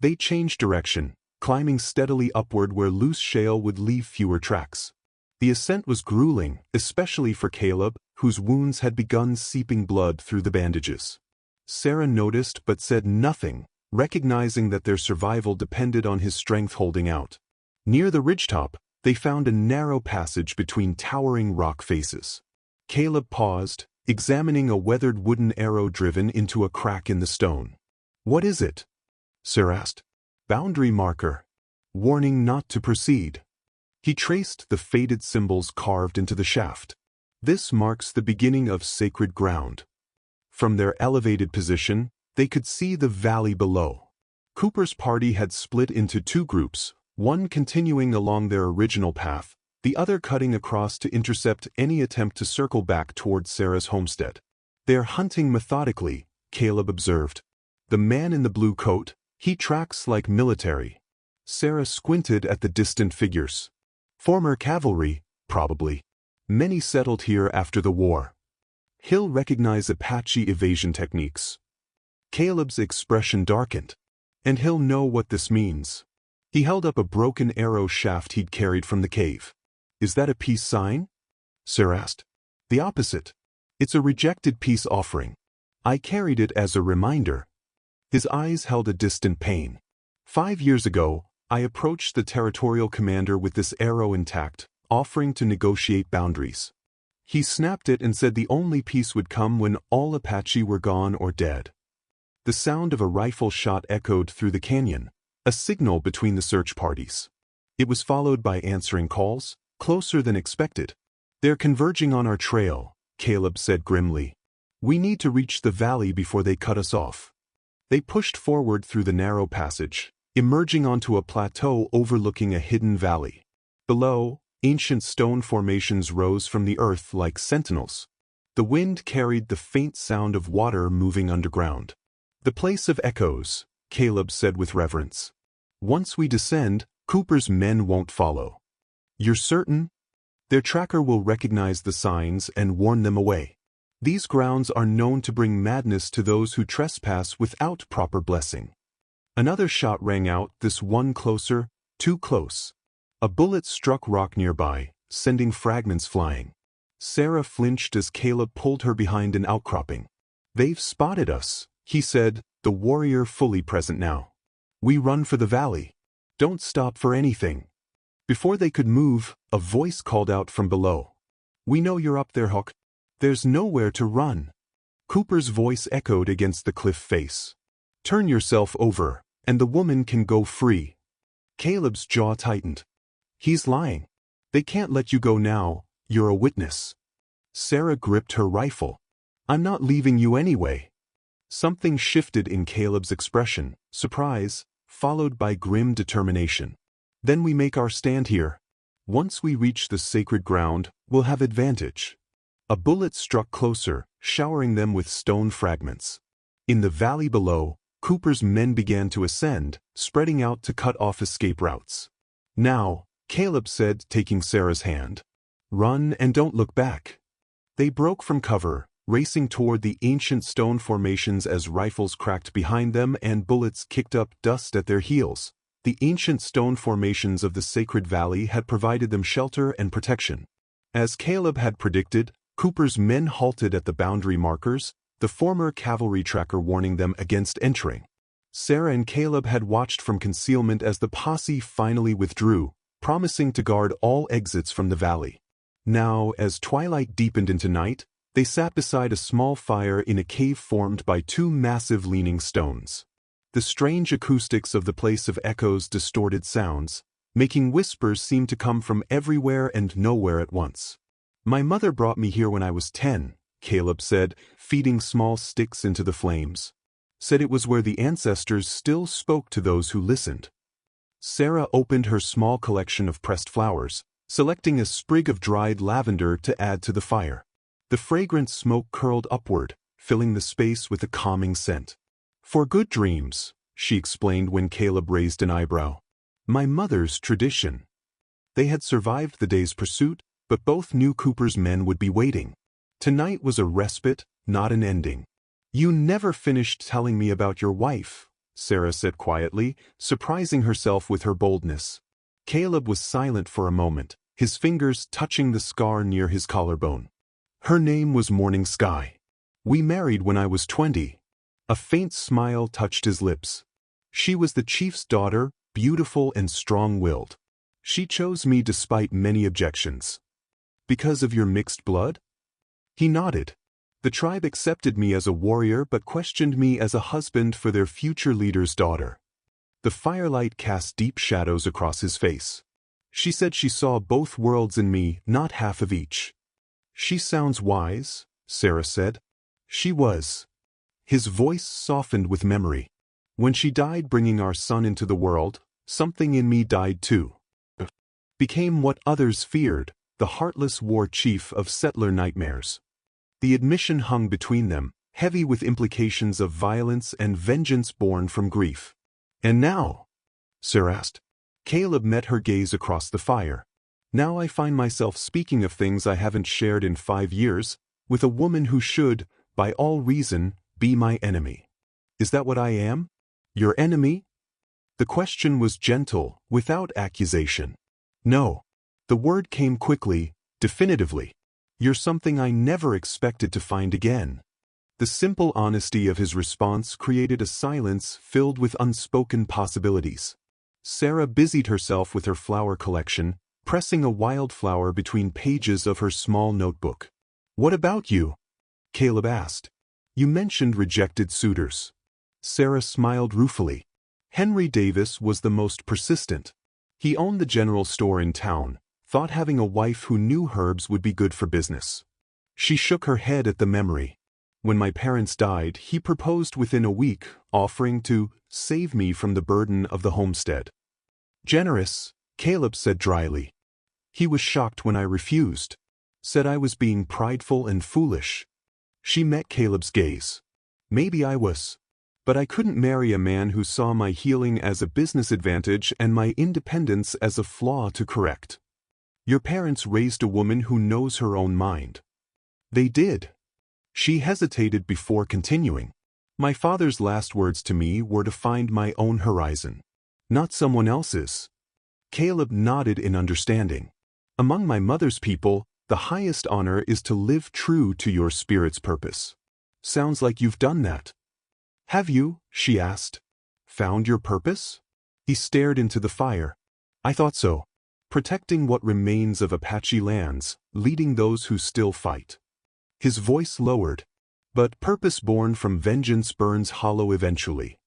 They changed direction, climbing steadily upward where loose shale would leave fewer tracks. The ascent was grueling, especially for Caleb, whose wounds had begun seeping blood through the bandages. Sarah noticed but said nothing, recognizing that their survival depended on his strength holding out. Near the ridgetop, they found a narrow passage between towering rock faces. Caleb paused, examining a weathered wooden arrow driven into a crack in the stone. "What is it?" Sarah asked. "Boundary marker. Warning not to proceed." He traced the faded symbols carved into the shaft. "This marks the beginning of sacred ground." From their elevated position, they could see the valley below. Cooper's party had split into two groups, one continuing along their original path, the other cutting across to intercept any attempt to circle back toward Sarah's homestead. "They're hunting methodically," Caleb observed. "The man in the blue coat, he tracks like military." Sarah squinted at the distant figures. "Former cavalry, probably. Many settled here after the war. He'll recognize Apache evasion techniques." Caleb's expression darkened. "And he'll know what this means." He held up a broken arrow shaft he'd carried from the cave. "Is that a peace sign?" Sarah asked. "The opposite. It's a rejected peace offering. I carried it as a reminder." His eyes held a distant pain. 5 years ago, I approached the territorial commander with this arrow intact, offering to negotiate boundaries. He snapped it and said the only peace would come when all Apache were gone or dead. The sound of a rifle shot echoed through the canyon, a signal between the search parties. It was followed by answering calls, closer than expected. "They're converging on our trail," Caleb said grimly. "We need to reach the valley before they cut us off." They pushed forward through the narrow passage, emerging onto a plateau overlooking a hidden valley. Below, ancient stone formations rose from the earth like sentinels. The wind carried the faint sound of water moving underground. "The place of echoes," Caleb said with reverence. "Once we descend, Cooper's men won't follow." "You're certain?" "Their tracker will recognize the signs and warn them away. These grounds are known to bring madness to those who trespass without proper blessing." Another shot rang out, this one closer, too close. A bullet struck rock nearby, sending fragments flying. Sarah flinched as Caleb pulled her behind an outcropping. "They've spotted us," he said, the warrior fully present now. "We run for the valley. Don't stop for anything." Before they could move, a voice called out from below. "We know you're up there, Hawk. There's nowhere to run." Cooper's voice echoed against the cliff face. "Turn yourself over, and the woman can go free." Caleb's jaw tightened. "He's lying. They can't let you go now, you're a witness." Sarah gripped her rifle. "I'm not leaving you anyway." Something shifted in Caleb's expression, surprise, followed by grim determination. "Then we make our stand here. Once we reach the sacred ground, we'll have advantage." A bullet struck closer, showering them with stone fragments. In the valley below, Cooper's men began to ascend, spreading out to cut off escape routes. "Now," Caleb said, taking Sarah's hand. "Run and don't look back." They broke from cover, racing toward the ancient stone formations as rifles cracked behind them and bullets kicked up dust at their heels. The ancient stone formations of the sacred valley had provided them shelter and protection. As Caleb had predicted, Cooper's men halted at the boundary markers, the former cavalry tracker warning them against entering. Sarah and Caleb had watched from concealment as the posse finally withdrew, promising to guard all exits from the valley. Now, as twilight deepened into night, they sat beside a small fire in a cave formed by two massive leaning stones. The strange acoustics of the place of echoes distorted sounds, making whispers seem to come from everywhere and nowhere at once. "My mother brought me here when I was 10, Caleb said, feeding small sticks into the flames. "Said it was where the ancestors still spoke to those who listened." Sarah opened her small collection of pressed flowers, selecting a sprig of dried lavender to add to the fire. The fragrant smoke curled upward, filling the space with a calming scent. "For good dreams," she explained when Caleb raised an eyebrow. "My mother's tradition." They had survived the day's pursuit, but both knew Cooper's men would be waiting. Tonight was a respite, not an ending. "You never finished telling me about your wife," Sarah said quietly, surprising herself with her boldness. Caleb was silent for a moment, his fingers touching the scar near his collarbone. "Her name was Morning Sky. We married when I was 20. A faint smile touched his lips. "She was the chief's daughter, beautiful and strong-willed. She chose me despite many objections." "Because of your mixed blood?" He nodded. "The tribe accepted me as a warrior but questioned me as a husband for their future leader's daughter." The firelight cast deep shadows across his face. "She said she saw both worlds in me, not half of each." "She sounds wise," Sarah said. "She was." His voice softened with memory. When she died bringing our son into the world, something in me died too. Became what others feared, the heartless war chief of settler nightmares. The admission hung between them, heavy with implications of violence and vengeance born from grief. And now? Sarah asked. Caleb met her gaze across the fire. Now I find myself speaking of things I haven't shared in 5 years, with a woman who should, by all reason, be my enemy. Is that what I am? Your enemy? The question was gentle, without accusation. No. The word came quickly, definitively. You're something I never expected to find again. The simple honesty of his response created a silence filled with unspoken possibilities. Sarah busied herself with her flower collection, pressing a wildflower between pages of her small notebook. What about you? Caleb asked. You mentioned rejected suitors. Sarah smiled ruefully. Henry Davis was the most persistent. He owned the general store in town, thought having a wife who knew herbs would be good for business. She shook her head at the memory. When my parents died, he proposed within a week, offering to save me from the burden of the homestead. Generous, Caleb said dryly. He was shocked when I refused. Said I was being prideful and foolish. She met Caleb's gaze. Maybe I was. But I couldn't marry a man who saw my healing as a business advantage and my independence as a flaw to correct. Your parents raised a woman who knows her own mind. They did. She hesitated before continuing. My father's last words to me were to find my own horizon, not someone else's. Caleb nodded in understanding. Among my mother's people, the highest honor is to live true to your spirit's purpose. Sounds like you've done that. Have you? She asked. Found your purpose? He stared into the fire. I thought so. Protecting what remains of Apache lands, leading those who still fight. His voice lowered. But purpose born from vengeance burns hollow eventually.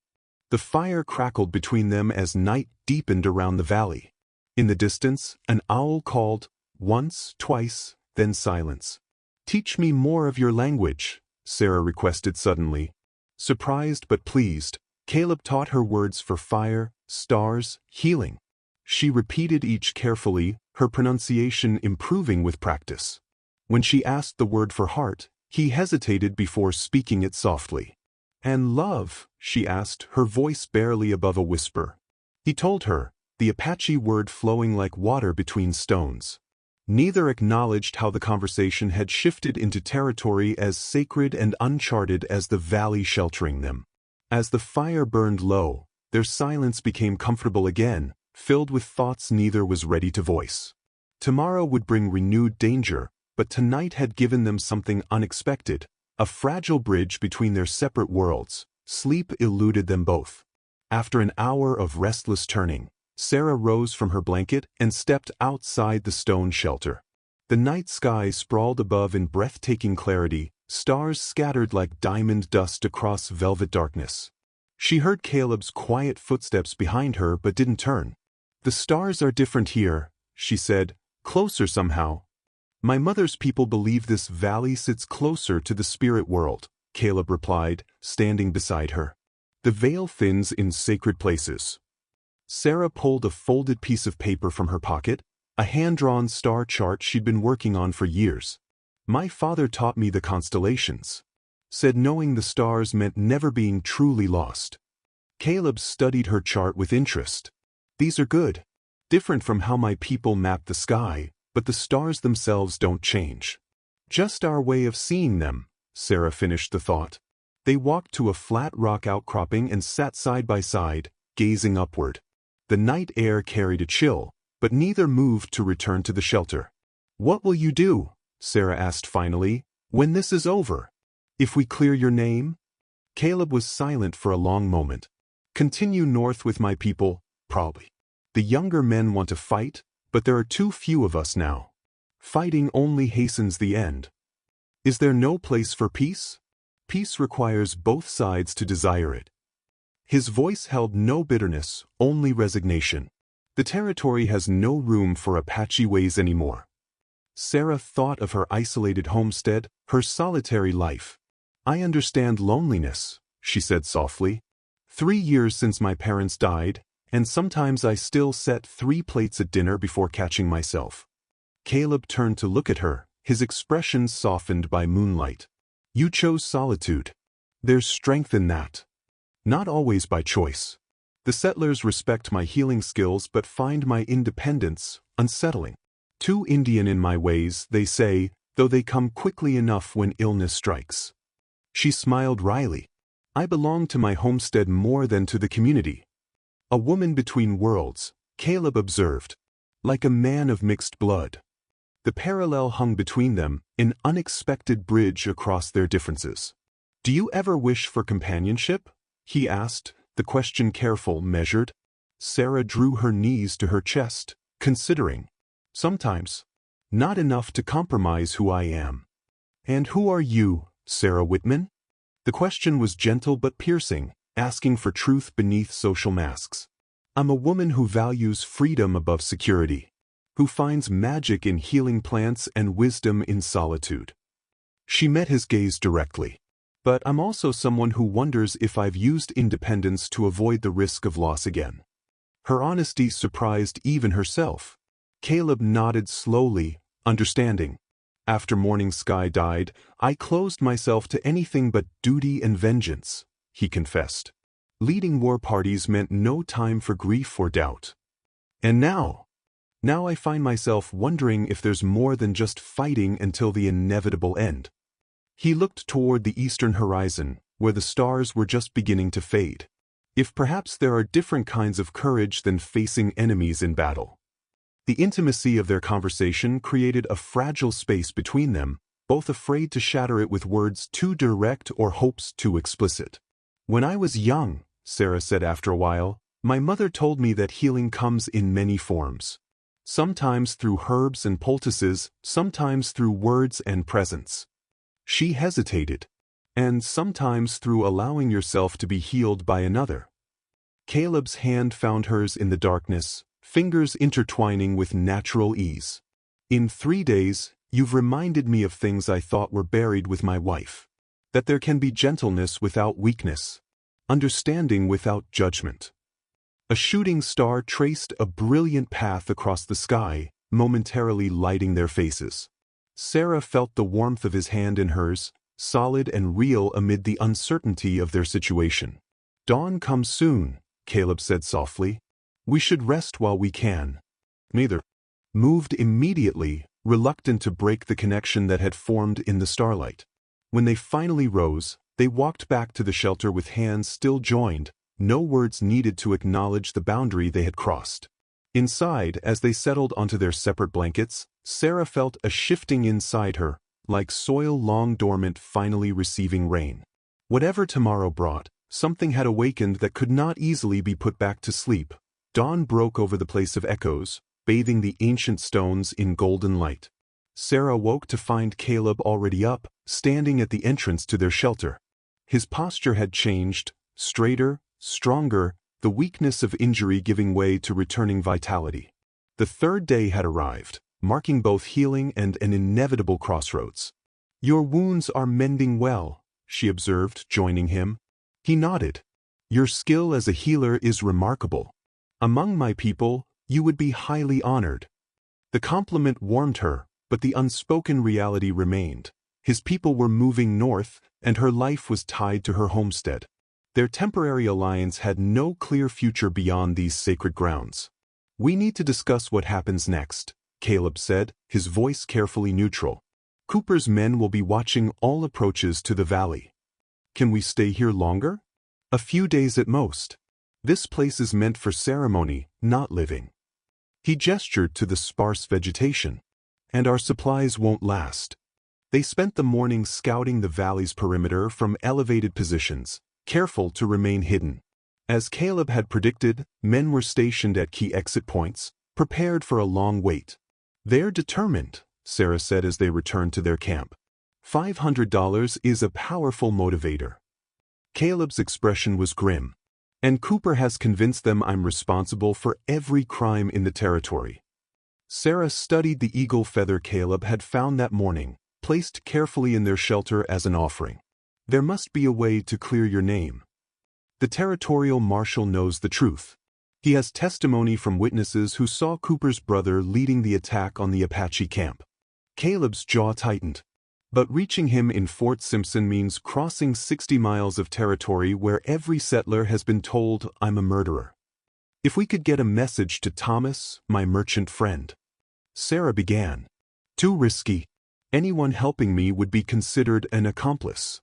The fire crackled between them as night deepened around the valley. In the distance, an owl called, once, twice, then silence. Teach me more of your language, Sarah requested suddenly. Surprised but pleased, Caleb taught her words for fire, stars, healing. She repeated each carefully, her pronunciation improving with practice. When she asked the word for heart, he hesitated before speaking it softly. And love, she asked, her voice barely above a whisper. He told her, the Apache word flowing like water between stones. Neither acknowledged how the conversation had shifted into territory as sacred and uncharted as the valley sheltering them. As the fire burned low, their silence became comfortable again, filled with thoughts neither was ready to voice. Tomorrow would bring renewed danger, but tonight had given them something unexpected, a fragile bridge between their separate worlds. Sleep eluded them both. After an hour of restless turning, Sarah rose from her blanket and stepped outside the stone shelter. The night sky sprawled above in breathtaking clarity, stars scattered like diamond dust across velvet darkness. She heard Caleb's quiet footsteps behind her but didn't turn. The stars are different here, she said, closer somehow. My mother's people believe this valley sits closer to the spirit world, Caleb replied, standing beside her. The veil thins in sacred places. Sarah pulled a folded piece of paper from her pocket, a hand-drawn star chart she'd been working on for years. My father taught me the constellations. Said knowing the stars meant never being truly lost. Caleb studied her chart with interest. These are good. Different from how my people map the sky, but the stars themselves don't change. Just our way of seeing them, Sarah finished the thought. They walked to a flat rock outcropping and sat side by side, gazing upward. The night air carried a chill, but neither moved to return to the shelter. What will you do? Sarah asked finally, when this is over. If we clear your name? Caleb was silent for a long moment. Continue north with my people, probably. The younger men want to fight, but there are too few of us now. Fighting only hastens the end. Is there no place for peace? Peace requires both sides to desire it. His voice held no bitterness, only resignation. The territory has no room for Apache ways anymore. Sarah thought of her isolated homestead, her solitary life. I understand loneliness, she said softly. 3 years since my parents died, and sometimes I still set 3 plates at dinner before catching myself. Caleb turned to look at her, his expression softened by moonlight. You chose solitude. There's strength in that. Not always by choice. The settlers respect my healing skills but find my independence unsettling. Too Indian in my ways, they say, though they come quickly enough when illness strikes. She smiled wryly. I belong to my homestead more than to the community. A woman between worlds, Caleb observed. Like a man of mixed blood. The parallel hung between them, an unexpected bridge across their differences. Do you ever wish for companionship? He asked, the question careful, measured. Sarah drew her knees to her chest, considering. Sometimes. Not enough to compromise who I am. And who are you, Sarah Whitman? The question was gentle but piercing, asking for truth beneath social masks. I'm a woman who values freedom above security. Who finds magic in healing plants and wisdom in solitude. She met his gaze directly. But I'm also someone who wonders if I've used independence to avoid the risk of loss again. Her honesty surprised even herself. Caleb nodded slowly, understanding. After morning sky died, I closed myself to anything but duty and vengeance, he confessed. Leading war parties meant no time for grief or doubt. And now I find myself wondering if there's more than just fighting until the inevitable end. He looked toward the eastern horizon, where the stars were just beginning to fade. If perhaps there are different kinds of courage than facing enemies in battle. The intimacy of their conversation created a fragile space between them, both afraid to shatter it with words too direct or hopes too explicit. When I was young, Sarah said after a while, my mother told me that healing comes in many forms. Sometimes through herbs and poultices, sometimes through words and presence. She hesitated. And sometimes through allowing yourself to be healed by another. Caleb's hand found hers in the darkness, fingers intertwining with natural ease. In 3 days, you've reminded me of things I thought were buried with my wife. That there can be gentleness without weakness. Understanding without judgment. A shooting star traced a brilliant path across the sky, momentarily lighting their faces. Sarah felt the warmth of his hand in hers, solid and real amid the uncertainty of their situation. Dawn comes soon, Caleb said softly. We should rest while we can. Neither moved immediately, reluctant to break the connection that had formed in the starlight. When they finally rose, they walked back to the shelter with hands still joined, no words needed to acknowledge the boundary they had crossed. Inside, as they settled onto their separate blankets, Sarah felt a shifting inside her, like soil long dormant finally receiving rain. Whatever tomorrow brought, something had awakened that could not easily be put back to sleep. Dawn broke over the place of echoes, bathing the ancient stones in golden light. Sarah woke to find Caleb already up, standing at the entrance to their shelter. His posture had changed, straighter, stronger, the weakness of injury giving way to returning vitality. The 3rd day had arrived, marking both healing and an inevitable crossroads. Your wounds are mending well, she observed, joining him. He nodded. Your skill as a healer is remarkable. Among my people, you would be highly honored. The compliment warmed her, but the unspoken reality remained. His people were moving north, and her life was tied to her homestead. Their temporary alliance had no clear future beyond these sacred grounds. We need to discuss what happens next, Caleb said, his voice carefully neutral. Cooper's men will be watching all approaches to the valley. Can we stay here longer? A few days at most. This place is meant for ceremony, not living. He gestured to the sparse vegetation. And our supplies won't last. They spent the morning scouting the valley's perimeter from elevated positions, careful to remain hidden. As Caleb had predicted, men were stationed at key exit points, prepared for a long wait. They're determined, Sarah said as they returned to their camp. $500 is a powerful motivator. Caleb's expression was grim. And Cooper has convinced them I'm responsible for every crime in the territory. Sarah studied the eagle feather Caleb had found that morning, placed carefully in their shelter as an offering. There must be a way to clear your name. The territorial marshal knows the truth. He has testimony from witnesses who saw Cooper's brother leading the attack on the Apache camp. Caleb's jaw tightened. But reaching him in Fort Simpson means crossing 60 miles of territory where every settler has been told, "I'm a murderer." If we could get a message to Thomas, my merchant friend. Sarah began. Too risky. Anyone helping me would be considered an accomplice.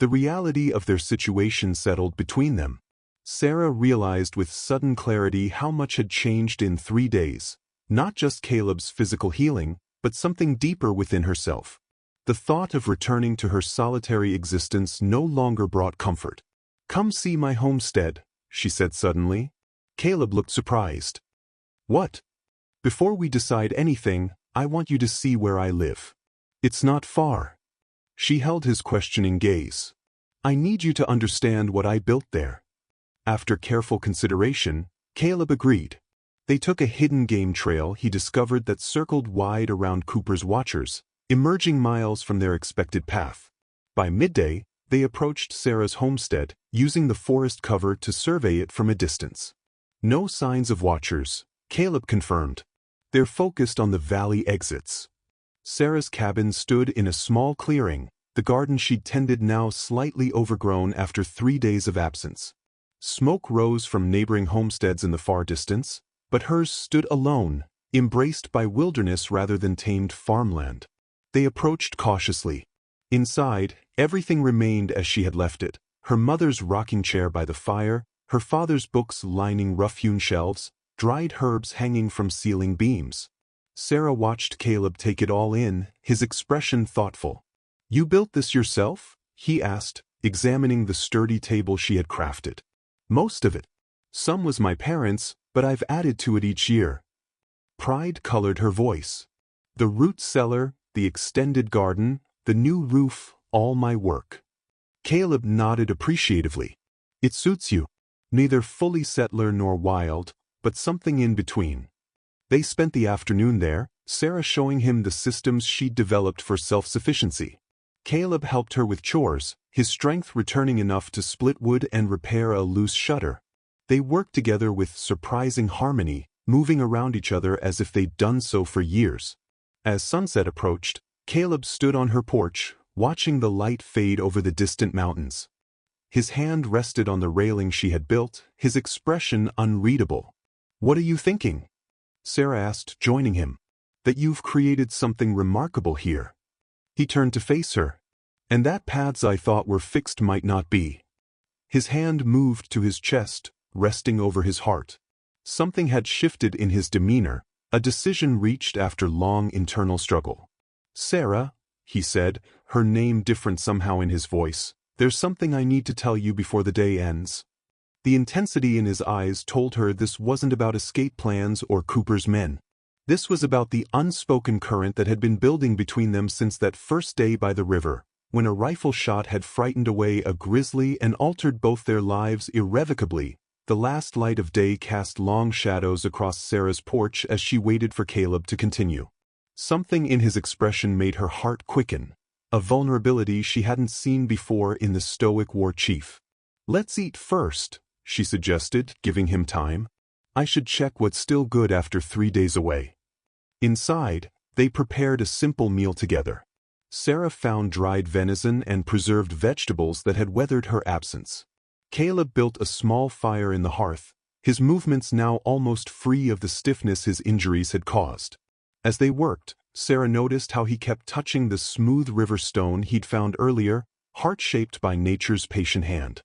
The reality of their situation settled between them. Sarah realized with sudden clarity how much had changed in 3 days. Not just Caleb's physical healing, but something deeper within herself. The thought of returning to her solitary existence no longer brought comfort. "Come see my homestead," she said suddenly. Caleb looked surprised. "What?" "Before we decide anything, I want you to see where I live. It's not far." She held his questioning gaze. "I need you to understand what I built there." After careful consideration, Caleb agreed. They took a hidden game trail he discovered that circled wide around Cooper's watchers, emerging miles from their expected path. By midday, they approached Sarah's homestead, using the forest cover to survey it from a distance. No signs of watchers, Caleb confirmed. They're focused on the valley exits. Sarah's cabin stood in a small clearing, the garden she'd tended now slightly overgrown after 3 days of absence. Smoke rose from neighboring homesteads in the far distance, but hers stood alone, embraced by wilderness rather than tamed farmland. They approached cautiously. Inside, everything remained as she had left it, her mother's rocking chair by the fire, her father's books lining rough-hewn shelves, dried herbs hanging from ceiling beams. Sarah watched Caleb take it all in, his expression thoughtful. "You built this yourself?" he asked, examining the sturdy table she had crafted. "Most of it. Some was my parents', but I've added to it each year." Pride colored her voice. "The root cellar, the extended garden, the new roof, all my work." Caleb nodded appreciatively. "It suits you. Neither fully settler nor wild, but something in between." They spent the afternoon there, Sarah showing him the systems she'd developed for self-sufficiency. Caleb helped her with chores, his strength returning enough to split wood and repair a loose shutter. They worked together with surprising harmony, moving around each other as if they'd done so for years. As sunset approached, Caleb stood on her porch, watching the light fade over the distant mountains. His hand rested on the railing she had built, his expression unreadable. "What are you thinking?" Sarah asked, joining him. "That you've created something remarkable here." He turned to face her. "And that paths I thought were fixed might not be." His hand moved to his chest, resting over his heart. Something had shifted in his demeanor, a decision reached after long internal struggle. "Sarah," he said, her name different somehow in his voice, "there's something I need to tell you before the day ends." The intensity in his eyes told her this wasn't about escape plans or Cooper's men. This was about the unspoken current that had been building between them since that first day by the river, when a rifle shot had frightened away a grizzly and altered both their lives irrevocably. The last light of day cast long shadows across Sarah's porch as she waited for Caleb to continue. Something in his expression made her heart quicken, a vulnerability she hadn't seen before in the stoic war chief. "Let's eat first," she suggested, giving him time. "I should check what's still good after 3 days away." Inside, they prepared a simple meal together. Sarah found dried venison and preserved vegetables that had weathered her absence. Caleb built a small fire in the hearth, his movements now almost free of the stiffness his injuries had caused. As they worked, Sarah noticed how he kept touching the smooth river stone he'd found earlier, heart-shaped by nature's patient hand.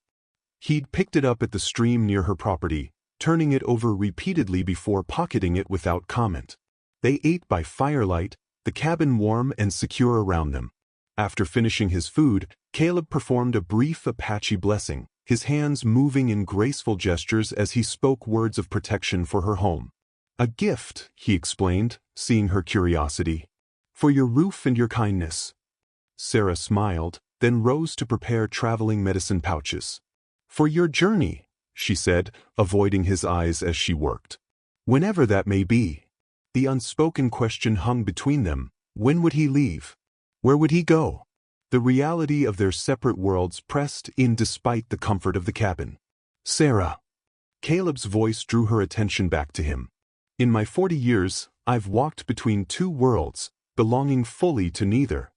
He'd picked it up at the stream near her property, turning it over repeatedly before pocketing it without comment. They ate by firelight, the cabin warm and secure around them. After finishing his food, Caleb performed a brief Apache blessing, his hands moving in graceful gestures as he spoke words of protection for her home. "A gift," he explained, seeing her curiosity. "For your roof and your kindness." Sarah smiled, then rose to prepare traveling medicine pouches. "For your journey," she said, avoiding his eyes as she worked. "Whenever that may be." The unspoken question hung between them. When would he leave? Where would he go? The reality of their separate worlds pressed in despite the comfort of the cabin. Sarah. Caleb's voice drew her attention back to him. In my 40 years, I've walked between two worlds, belonging fully to neither.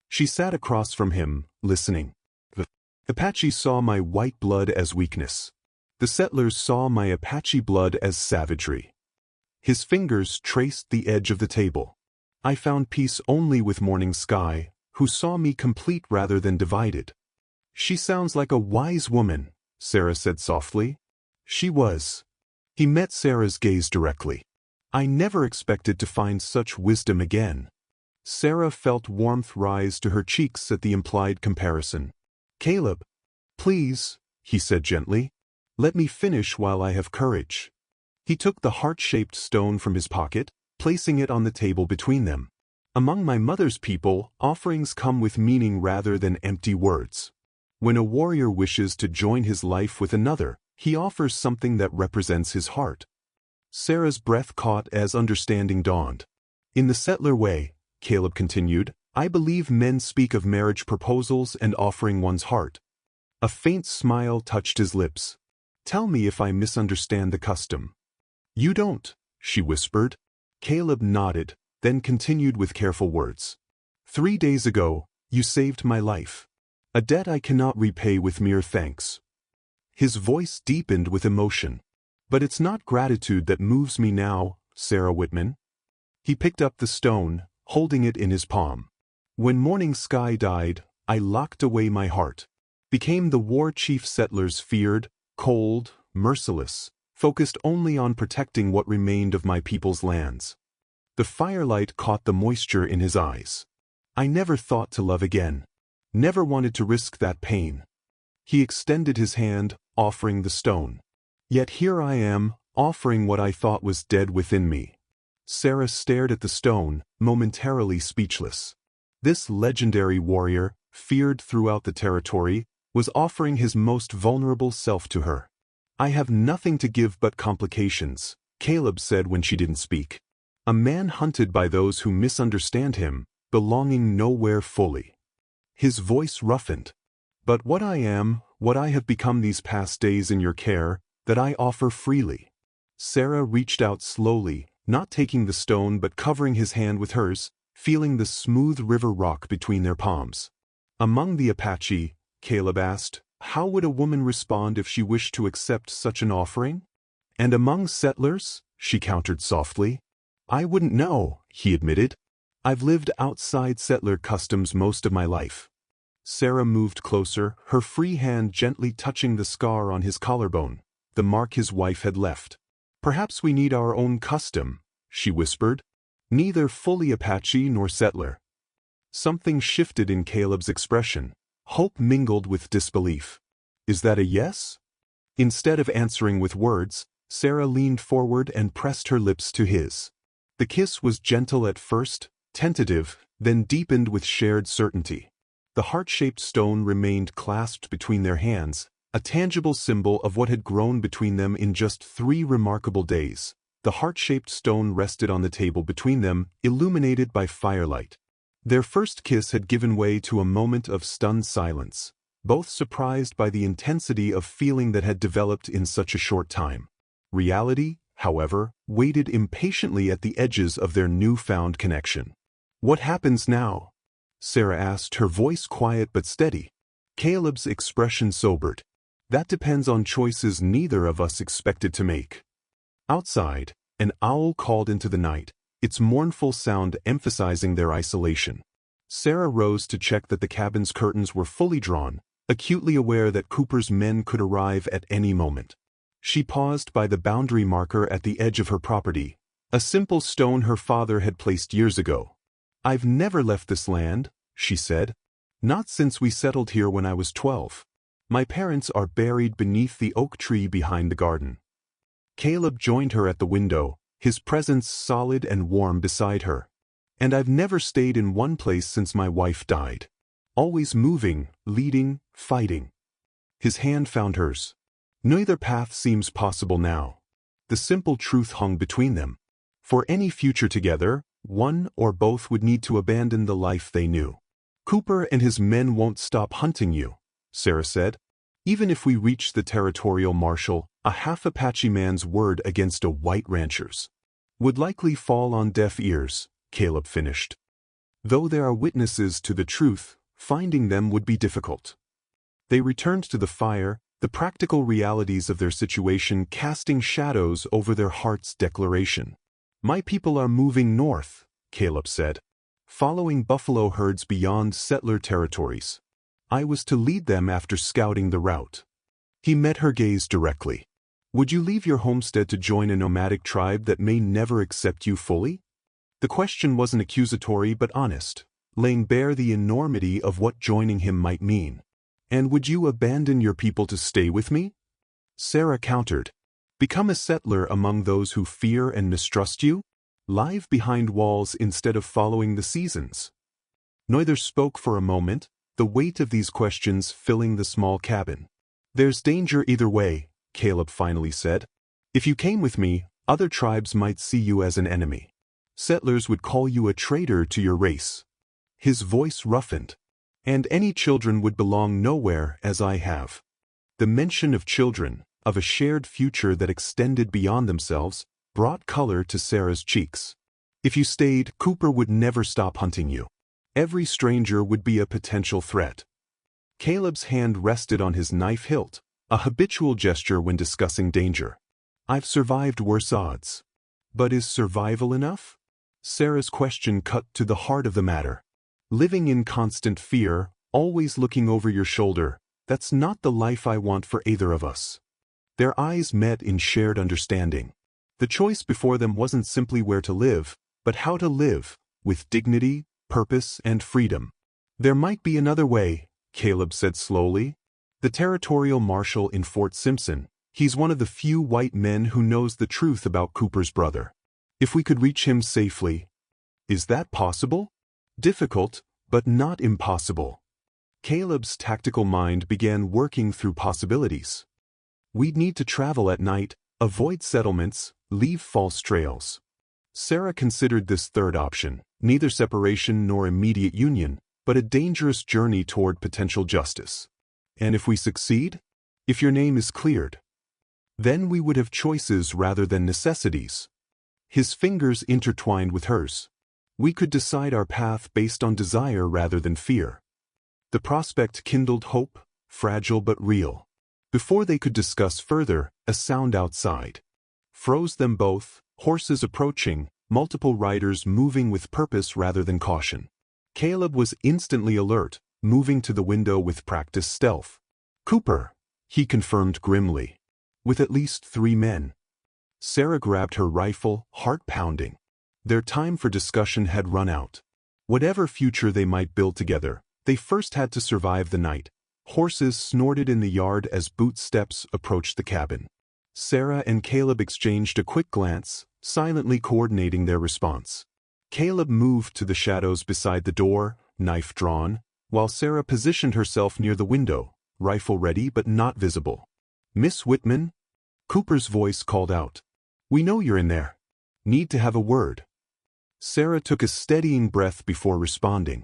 She sat across from him, listening. The Apache saw my white blood as weakness. The settlers saw my Apache blood as savagery. His fingers traced the edge of the table. I found peace only with Morning Sky, who saw me complete rather than divided. She sounds like a wise woman, Sarah said softly. She was. He met Sarah's gaze directly. I never expected to find such wisdom again. Sarah felt warmth rise to her cheeks at the implied comparison. Caleb, please, he said gently, let me finish while I have courage. He took the heart-shaped stone from his pocket, placing it on the table between them. Among my mother's people, offerings come with meaning rather than empty words. When a warrior wishes to join his life with another, he offers something that represents his heart. Sarah's breath caught as understanding dawned. In the settler way, Caleb continued, I believe men speak of marriage proposals and offering one's heart. A faint smile touched his lips. Tell me if I misunderstand the custom. You don't, she whispered. Caleb nodded, then continued with careful words. 3 days ago, you saved my life. A debt I cannot repay with mere thanks. His voice deepened with emotion. But it's not gratitude that moves me now, Sarah Whitman. He picked up the stone, holding it in his palm. When Morning Sky died, I locked away my heart. Became the war chief settlers feared, cold, merciless, focused only on protecting what remained of my people's lands. The firelight caught the moisture in his eyes. I never thought to love again. Never wanted to risk that pain. He extended his hand, offering the stone. Yet here I am, offering what I thought was dead within me. Sarah stared at the stone, momentarily speechless. This legendary warrior, feared throughout the territory, was offering his most vulnerable self to her. I have nothing to give but complications, Caleb said when she didn't speak. A man hunted by those who misunderstand him, belonging nowhere fully. His voice roughened. But what I am, what I have become these past days in your care, that I offer freely. Sarah reached out slowly, not taking the stone but covering his hand with hers, feeling the smooth river rock between their palms. Among the Apache, Caleb asked, how would a woman respond if she wished to accept such an offering? And among settlers, she countered softly. I wouldn't know, he admitted. I've lived outside settler customs most of my life. Sarah moved closer, her free hand gently touching the scar on his collarbone, the mark his wife had left. Perhaps we need our own custom, she whispered. Neither fully Apache nor settler. Something shifted in Caleb's expression. Hope mingled with disbelief. Is that a yes? Instead of answering with words, Sarah leaned forward and pressed her lips to his. The kiss was gentle at first, tentative, then deepened with shared certainty. The heart-shaped stone remained clasped between their hands, a tangible symbol of what had grown between them in just 3 remarkable days. The heart-shaped stone rested on the table between them, illuminated by firelight. Their first kiss had given way to a moment of stunned silence, both surprised by the intensity of feeling that had developed in such a short time. Reality, however, waited impatiently at the edges of their newfound connection. What happens now? Sarah asked, her voice quiet but steady. Caleb's expression sobered. That depends on choices neither of us expected to make. Outside, an owl called into the night, its mournful sound emphasizing their isolation. Sarah rose to check that the cabin's curtains were fully drawn, acutely aware that Cooper's men could arrive at any moment. She paused by the boundary marker at the edge of her property, a simple stone her father had placed years ago. I've never left this land, she said. Not since we settled here when I was 12. My parents are buried beneath the oak tree behind the garden. Caleb joined her at the window, his presence solid and warm beside her. And I've never stayed in one place since my wife died. Always moving, leading, fighting. His hand found hers. Neither path seems possible now. The simple truth hung between them. For any future together, one or both would need to abandon the life they knew. Cooper and his men won't stop hunting you, Sarah said. Even if we reach the territorial marshal, a half-Apache man's word against a white rancher's would likely fall on deaf ears, Caleb finished. Though there are witnesses to the truth, finding them would be difficult. They returned to the fire, the practical realities of their situation casting shadows over their heart's declaration. My people are moving north, Caleb said, following buffalo herds beyond settler territories. I was to lead them after scouting the route. He met her gaze directly. Would you leave your homestead to join a nomadic tribe that may never accept you fully? The question wasn't accusatory but honest, laying bare the enormity of what joining him might mean. And would you abandon your people to stay with me? Sarah countered. Become a settler among those who fear and mistrust you? Live behind walls instead of following the seasons? Neither spoke for a moment, the weight of these questions filling the small cabin. There's danger either way, Caleb finally said. If you came with me, other tribes might see you as an enemy. Settlers would call you a traitor to your race. His voice roughened. And any children would belong nowhere as I have. The mention of children, of a shared future that extended beyond themselves, brought color to Sarah's cheeks. If you stayed, Cooper would never stop hunting you. Every stranger would be a potential threat. Caleb's hand rested on his knife hilt, a habitual gesture when discussing danger. I've survived worse odds. But is survival enough? Sarah's question cut to the heart of the matter. Living in constant fear, always looking over your shoulder, that's not the life I want for either of us. Their eyes met in shared understanding. The choice before them wasn't simply where to live, but how to live, with dignity, purpose, and freedom. There might be another way, Caleb said slowly. The territorial marshal in Fort Simpson, he's one of the few white men who knows the truth about Cooper's brother. If we could reach him safely. Is that possible? Difficult, but not impossible. Caleb's tactical mind began working through possibilities. We'd need to travel at night, avoid settlements, leave false trails. Sarah considered this third option, neither separation nor immediate union, but a dangerous journey toward potential justice. And if we succeed? If your name is cleared? Then we would have choices rather than necessities. His fingers intertwined with hers. We could decide our path based on desire rather than fear. The prospect kindled hope, fragile but real. Before they could discuss further, a sound outside froze them both, horses approaching, multiple riders moving with purpose rather than caution. Caleb was instantly alert, moving to the window with practiced stealth. Cooper, he confirmed grimly. With at least 3 men. Sarah grabbed her rifle, heart pounding. Their time for discussion had run out. Whatever future they might build together, they first had to survive the night. Horses snorted in the yard as boot steps approached the cabin. Sarah and Caleb exchanged a quick glance, silently coordinating their response. Caleb moved to the shadows beside the door, knife drawn, while Sarah positioned herself near the window, rifle ready but not visible. Miss Whitman? Cooper's voice called out. We know you're in there. Need to have a word. Sarah took a steadying breath before responding.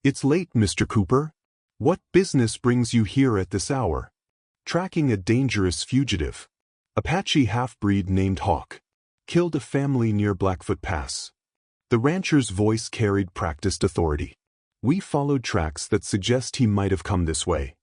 It's late, Mr. Cooper. What business brings you here at this hour? Tracking a dangerous fugitive. Apache half-breed named Hawk. Killed a family near Blackfoot Pass. The rancher's voice carried practiced authority. We followed tracks that suggest he might have come this way.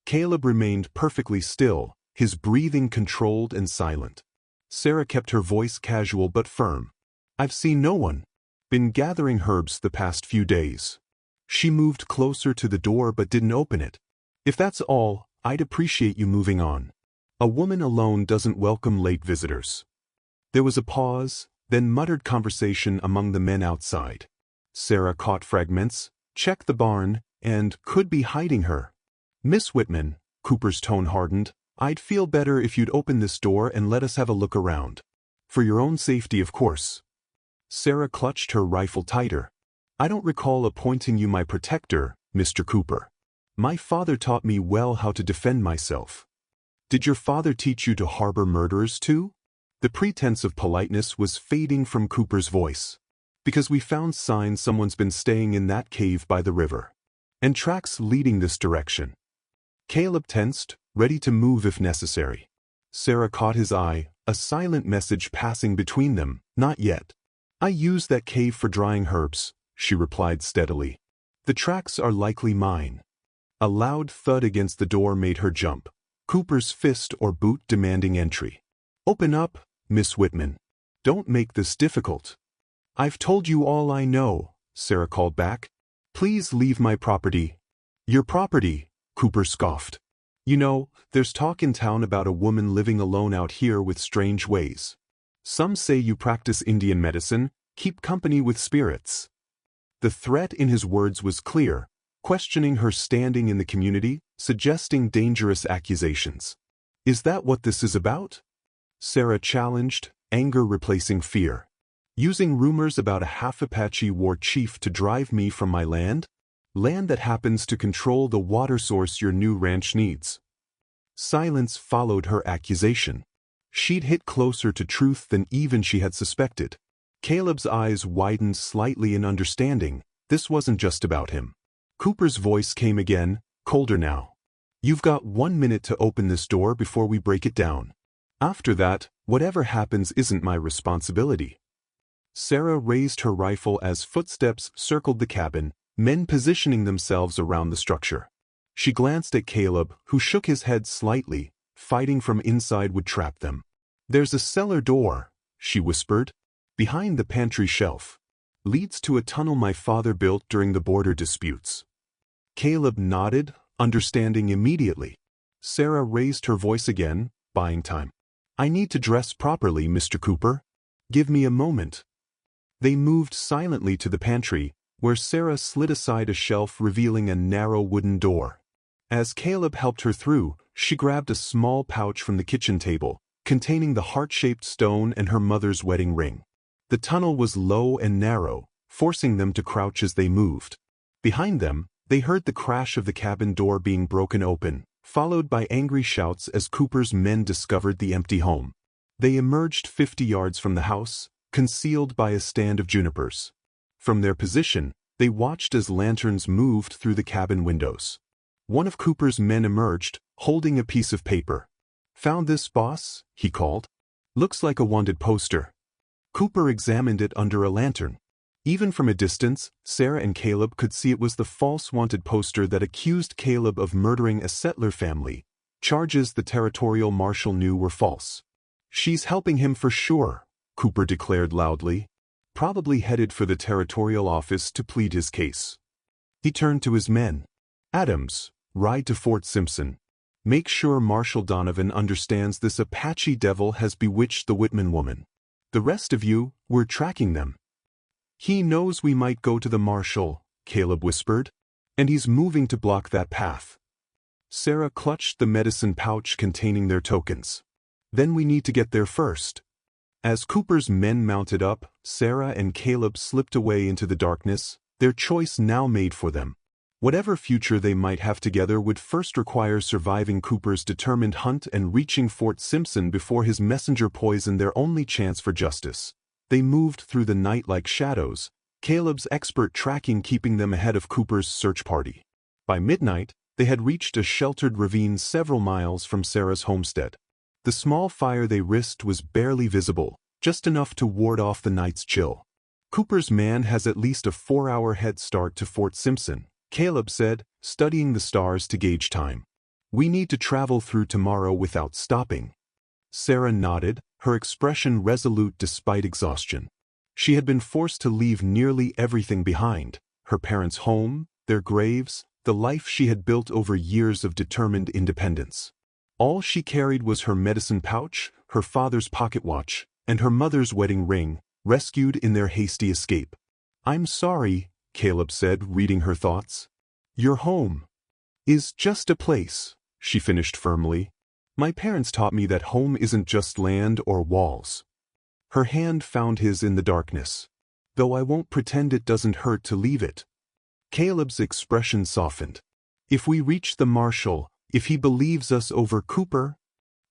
Caleb remained perfectly still, his breathing controlled and silent. Sarah kept her voice casual but firm. I've seen no one. Been gathering herbs the past few days. She moved closer to the door but didn't open it. If that's all, I'd appreciate you moving on. A woman alone doesn't welcome late visitors. There was a pause, then muttered conversation among the men outside. Sarah caught fragments, checked the barn, and could be hiding her. Miss Whitman, Cooper's tone hardened, I'd feel better if you'd open this door and let us have a look around. For your own safety, of course. Sarah clutched her rifle tighter. I don't recall appointing you my protector, Mr. Cooper. My father taught me well how to defend myself. Did your father teach you to harbor murderers too? The pretense of politeness was fading from Cooper's voice. Because we found signs someone's been staying in that cave by the river. And tracks leading this direction. Caleb tensed, ready to move if necessary. Sarah caught his eye, a silent message passing between them, "Not yet." "I use that cave for drying herbs," she replied steadily. "The tracks are likely mine." A loud thud against the door made her jump, Cooper's fist or boot demanding entry. "Open up, Miss Whitman. Don't make this difficult." "I've told you all I know," Sarah called back. "Please leave my property." "Your property?" Cooper scoffed. "You know, there's talk in town about a woman living alone out here with strange ways. Some say you practice Indian medicine, keep company with spirits." The threat in his words was clear, questioning her standing in the community, suggesting dangerous accusations. "Is that what this is about?" Sarah challenged, anger replacing fear. "Using rumors about a half-Apache war chief to drive me from my land? Land that happens to control the water source your new ranch needs." Silence followed her accusation. She'd hit closer to truth than even she had suspected. Caleb's eyes widened slightly in understanding. This wasn't just about him. Cooper's voice came again, colder now. "You've got 1 minute to open this door before we break it down. After that, whatever happens isn't my responsibility." Sarah raised her rifle as footsteps circled the cabin, men positioning themselves around the structure. She glanced at Caleb, who shook his head slightly. Fighting from inside would trap them. "There's a cellar door," she whispered, "behind the pantry shelf. Leads to a tunnel my father built during the border disputes." Caleb nodded, understanding immediately. Sarah raised her voice again, buying time. "I need to dress properly, Mr. Cooper. Give me a moment." They moved silently to the pantry, where Sarah slid aside a shelf revealing a narrow wooden door. As Caleb helped her through, she grabbed a small pouch from the kitchen table, containing the heart-shaped stone and her mother's wedding ring. The tunnel was low and narrow, forcing them to crouch as they moved. Behind them, they heard the crash of the cabin door being broken open, followed by angry shouts as Cooper's men discovered the empty home. They emerged 50 yards from the house, concealed by a stand of junipers. From their position, they watched as lanterns moved through the cabin windows. One of Cooper's men emerged, holding a piece of paper. "Found this, boss?" he called. "Looks like a wanted poster." Cooper examined it under a lantern. Even from a distance, Sarah and Caleb could see it was the false wanted poster that accused Caleb of murdering a settler family, charges the territorial marshal knew were false. "She's helping him for sure," Cooper declared loudly. "Probably headed for the territorial office to plead his case." He turned to his men. "Adams, ride to Fort Simpson. Make sure Marshal Donovan understands this Apache devil has bewitched the Whitman woman. The rest of you, we're tracking them." "He knows we might go to the marshal," Caleb whispered, "and he's moving to block that path." Sarah clutched the medicine pouch containing their tokens. "Then we need to get there first." As Cooper's men mounted up, Sarah and Caleb slipped away into the darkness, their choice now made for them. Whatever future they might have together would first require surviving Cooper's determined hunt and reaching Fort Simpson before his messenger poisoned their only chance for justice. They moved through the night like shadows, Caleb's expert tracking keeping them ahead of Cooper's search party. By midnight, they had reached a sheltered ravine several miles from Sarah's homestead. The small fire they risked was barely visible, just enough to ward off the night's chill. "Cooper's man has at least a 4-hour head start to Fort Simpson," Caleb said, studying the stars to gauge time. "We need to travel through tomorrow without stopping." Sarah nodded, her expression resolute despite exhaustion. She had been forced to leave nearly everything behind: her parents' home, their graves, the life she had built over years of determined independence. All she carried was her medicine pouch, her father's pocket watch, and her mother's wedding ring, rescued in their hasty escape. "I'm sorry," Caleb said, reading her thoughts. "Your home is just a place," she finished firmly. "My parents taught me that home isn't just land or walls." Her hand found his in the darkness. "Though I won't pretend it doesn't hurt to leave it." Caleb's expression softened. "If we reach the marshal, if he believes us over Cooper,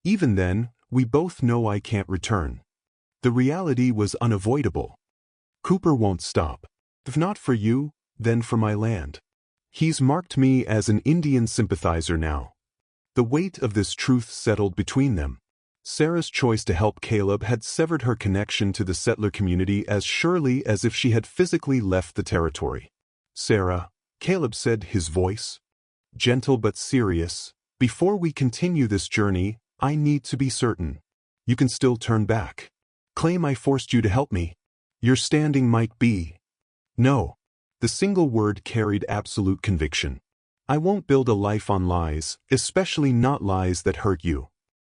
even then, we both know I can't return." The reality was unavoidable. "Cooper won't stop. If not for you, then for my land. He's marked me as an Indian sympathizer now." The weight of this truth settled between them. Sarah's choice to help Caleb had severed her connection to the settler community as surely as if she had physically left the territory. "Sarah," Caleb said, his voice gentle but serious, "before we continue this journey, I need to be certain. You can still turn back. Claim I forced you to help me. Your standing might be." "No." The single word carried absolute conviction. "I won't build a life on lies, especially not lies that hurt you."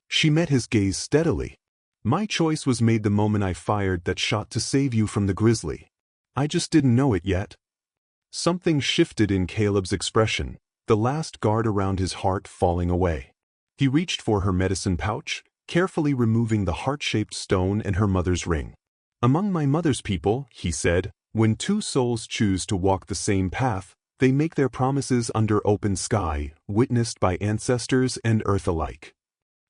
She met his gaze steadily. "My choice was made the moment I fired that shot to save you from the Grizzly. I just didn't know it yet." Something shifted in Caleb's expression, the last guard around his heart falling away. He reached for her medicine pouch, carefully removing the heart-shaped stone and her mother's ring. "Among my mother's people," he said, "when two souls choose to walk the same path, they make their promises under open sky, witnessed by ancestors and earth alike."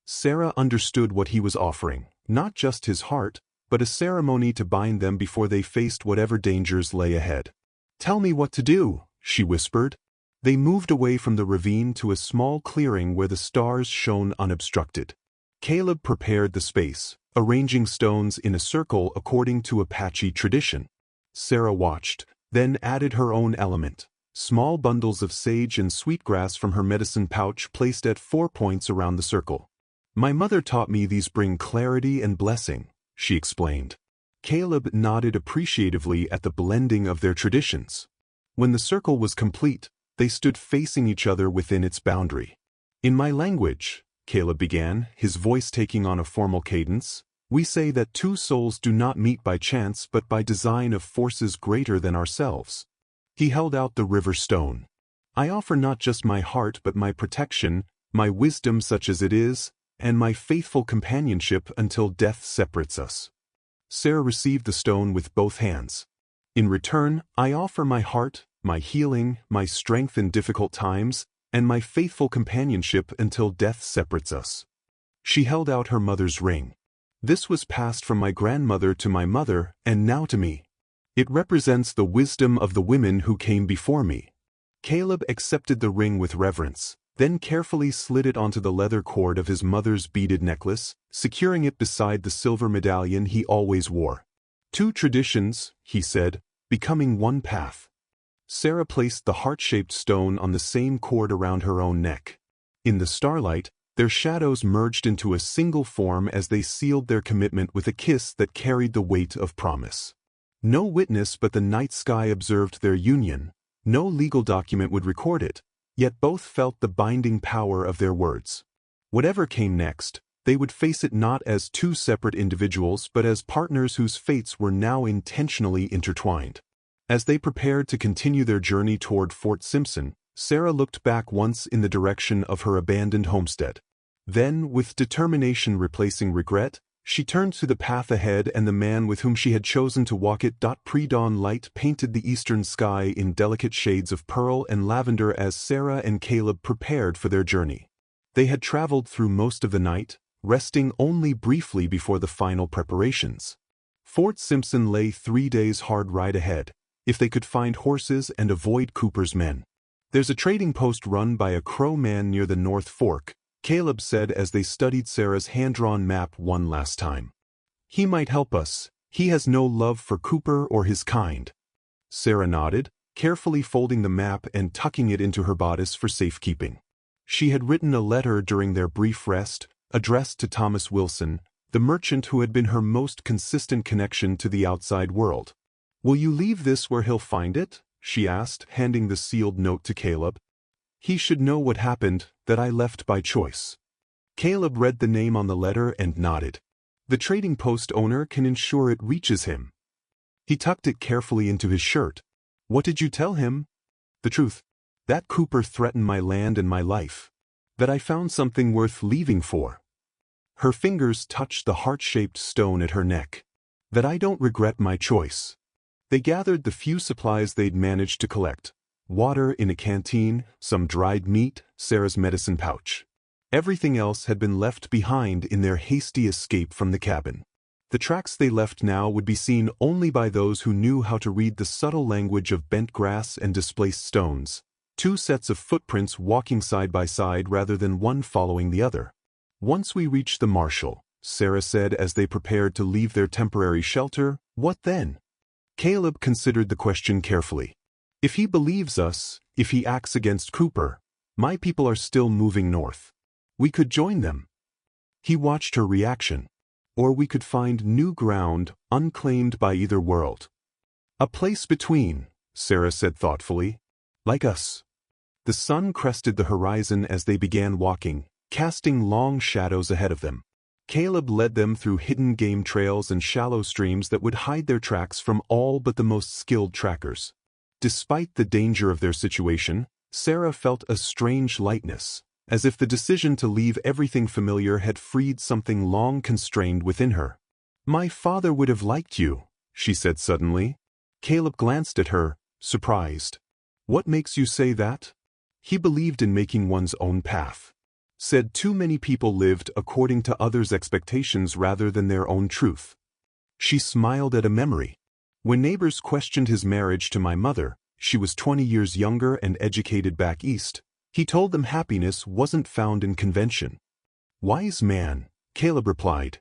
Sarah understood what he was offering, not just his heart, but a ceremony to bind them before they faced whatever dangers lay ahead. "Tell me what to do," she whispered. They moved away from the ravine to a small clearing where the stars shone unobstructed. Caleb prepared the space, arranging stones in a circle according to Apache tradition. Sarah watched, then added her own element. Small bundles of sage and sweetgrass from her medicine pouch placed at 4 points around the circle. "My mother taught me these bring clarity and blessing," she explained. Caleb nodded appreciatively at the blending of their traditions. When the circle was complete, they stood facing each other within its boundary. "In my language," Caleb began, his voice taking on a formal cadence, "we say that two souls do not meet by chance but by design of forces greater than ourselves." He held out the river stone. "I offer not just my heart but my protection, my wisdom such as it is, and my faithful companionship until death separates us." Sarah received the stone with both hands. "In return, I offer my heart, my healing, my strength in difficult times, and my faithful companionship until death separates us." She held out her mother's ring. "This was passed from my grandmother to my mother, and now to me. It represents the wisdom of the women who came before me." Caleb accepted the ring with reverence, then carefully slid it onto the leather cord of his mother's beaded necklace, securing it beside the silver medallion he always wore. "Two traditions," he said, "becoming one path." Sarah placed the heart-shaped stone on the same cord around her own neck. In the starlight, their shadows merged into a single form as they sealed their commitment with a kiss that carried the weight of promise. No witness but the night sky observed their union, no legal document would record it, yet both felt the binding power of their words. Whatever came next, they would face it not as two separate individuals but as partners whose fates were now intentionally intertwined. As they prepared to continue their journey toward Fort Simpson, Sarah looked back once in the direction of her abandoned homestead. Then, with determination replacing regret, she turned to the path ahead and the man with whom she had chosen to walk it. Pre-dawn light painted the eastern sky in delicate shades of pearl and lavender as Sarah and Caleb prepared for their journey. They had traveled through most of the night, resting only briefly before the final preparations. Fort Simpson lay 3 days' hard ride ahead, if they could find horses and avoid Cooper's men. "There's a trading post run by a Crow man near the North Fork," Caleb said as they studied Sarah's hand-drawn map one last time. "He might help us. He has no love for Cooper or his kind." Sarah nodded, carefully folding the map and tucking it into her bodice for safekeeping. She had written a letter during their brief rest, addressed to Thomas Wilson, the merchant who had been her most consistent connection to the outside world. "Will you leave this where he'll find it?" she asked, handing the sealed note to Caleb. "He should know what happened, that I left by choice." Caleb read the name on the letter and nodded. "The trading post owner can ensure it reaches him." He tucked it carefully into his shirt. "What did you tell him?" "The truth. That Cooper threatened my land and my life. That I found something worth leaving for." Her fingers touched the heart-shaped stone at her neck. "That I don't regret my choice." They gathered the few supplies they'd managed to collect. Water in a canteen, some dried meat, Sarah's medicine pouch. Everything else had been left behind in their hasty escape from the cabin. The tracks they left now would be seen only by those who knew how to read the subtle language of bent grass and displaced stones. 2 sets of footprints walking side by side rather than one following the other. Once we reach the marshal, Sarah said as they prepared to leave their temporary shelter, what then? Caleb considered the question carefully. If he believes us, if he acts against Cooper, my people are still moving north. We could join them. He watched her reaction. Or we could find new ground, unclaimed by either world. A place between, Sarah said thoughtfully. Like us. The sun crested the horizon as they began walking, casting long shadows ahead of them. Caleb led them through hidden game trails and shallow streams that would hide their tracks from all but the most skilled trackers. Despite the danger of their situation, Sarah felt a strange lightness, as if the decision to leave everything familiar had freed something long constrained within her. My father would have liked you, she said suddenly. Caleb glanced at her, surprised. What makes you say that? He believed in making one's own path. Said too many people lived according to others' expectations rather than their own truth. She smiled at a memory. When neighbors questioned his marriage to my mother, she was 20 years younger and educated back east. He told them happiness wasn't found in convention. Wise man, Caleb replied.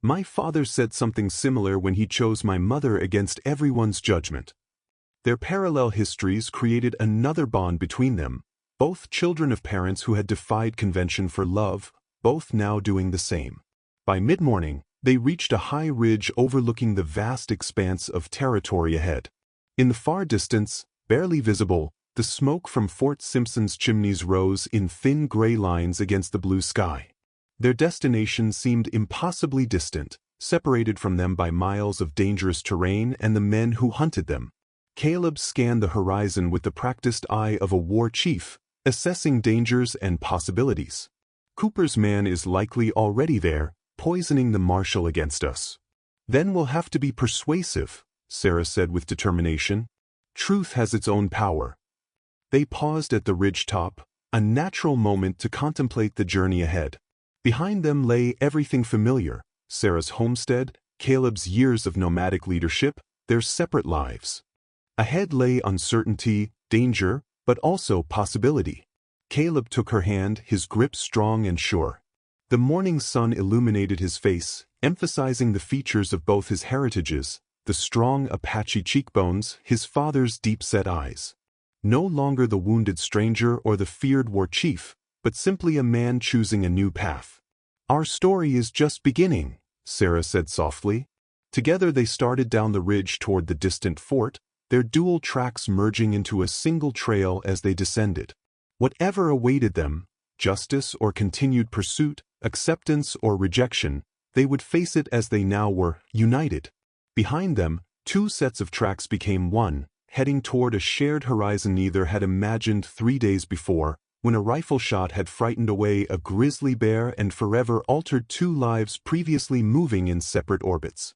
My father said something similar when he chose my mother against everyone's judgment. Their parallel histories created another bond between them, both children of parents who had defied convention for love, both now doing the same. By mid-morning, they reached a high ridge overlooking the vast expanse of territory ahead. In the far distance, barely visible, the smoke from Fort Simpson's chimneys rose in thin gray lines against the blue sky. Their destination seemed impossibly distant, separated from them by miles of dangerous terrain and the men who hunted them. Caleb scanned the horizon with the practiced eye of a war chief, assessing dangers and possibilities. Cooper's man is likely already there, poisoning the marshal against us. Then we'll have to be persuasive, Sarah said with determination. Truth has its own power. They paused at the ridge top, a natural moment to contemplate the journey ahead. Behind them lay everything familiar, Sarah's homestead, Caleb's years of nomadic leadership, their separate lives. Ahead lay uncertainty, danger, but also possibility. Caleb took her hand, his grip strong and sure. The morning sun illuminated his face, emphasizing the features of both his heritages, the strong Apache cheekbones, his father's deep-set eyes. No longer the wounded stranger or the feared war chief, but simply a man choosing a new path. Our story is just beginning, Sarah said softly. Together they started down the ridge toward the distant fort, their dual tracks merging into a single trail as they descended. Whatever awaited them, justice or continued pursuit, acceptance or rejection, they would face it as they now were, united. Behind them, 2 sets of tracks became one, heading toward a shared horizon neither had imagined 3 days before, when a rifle shot had frightened away a grizzly bear and forever altered 2 lives previously moving in separate orbits.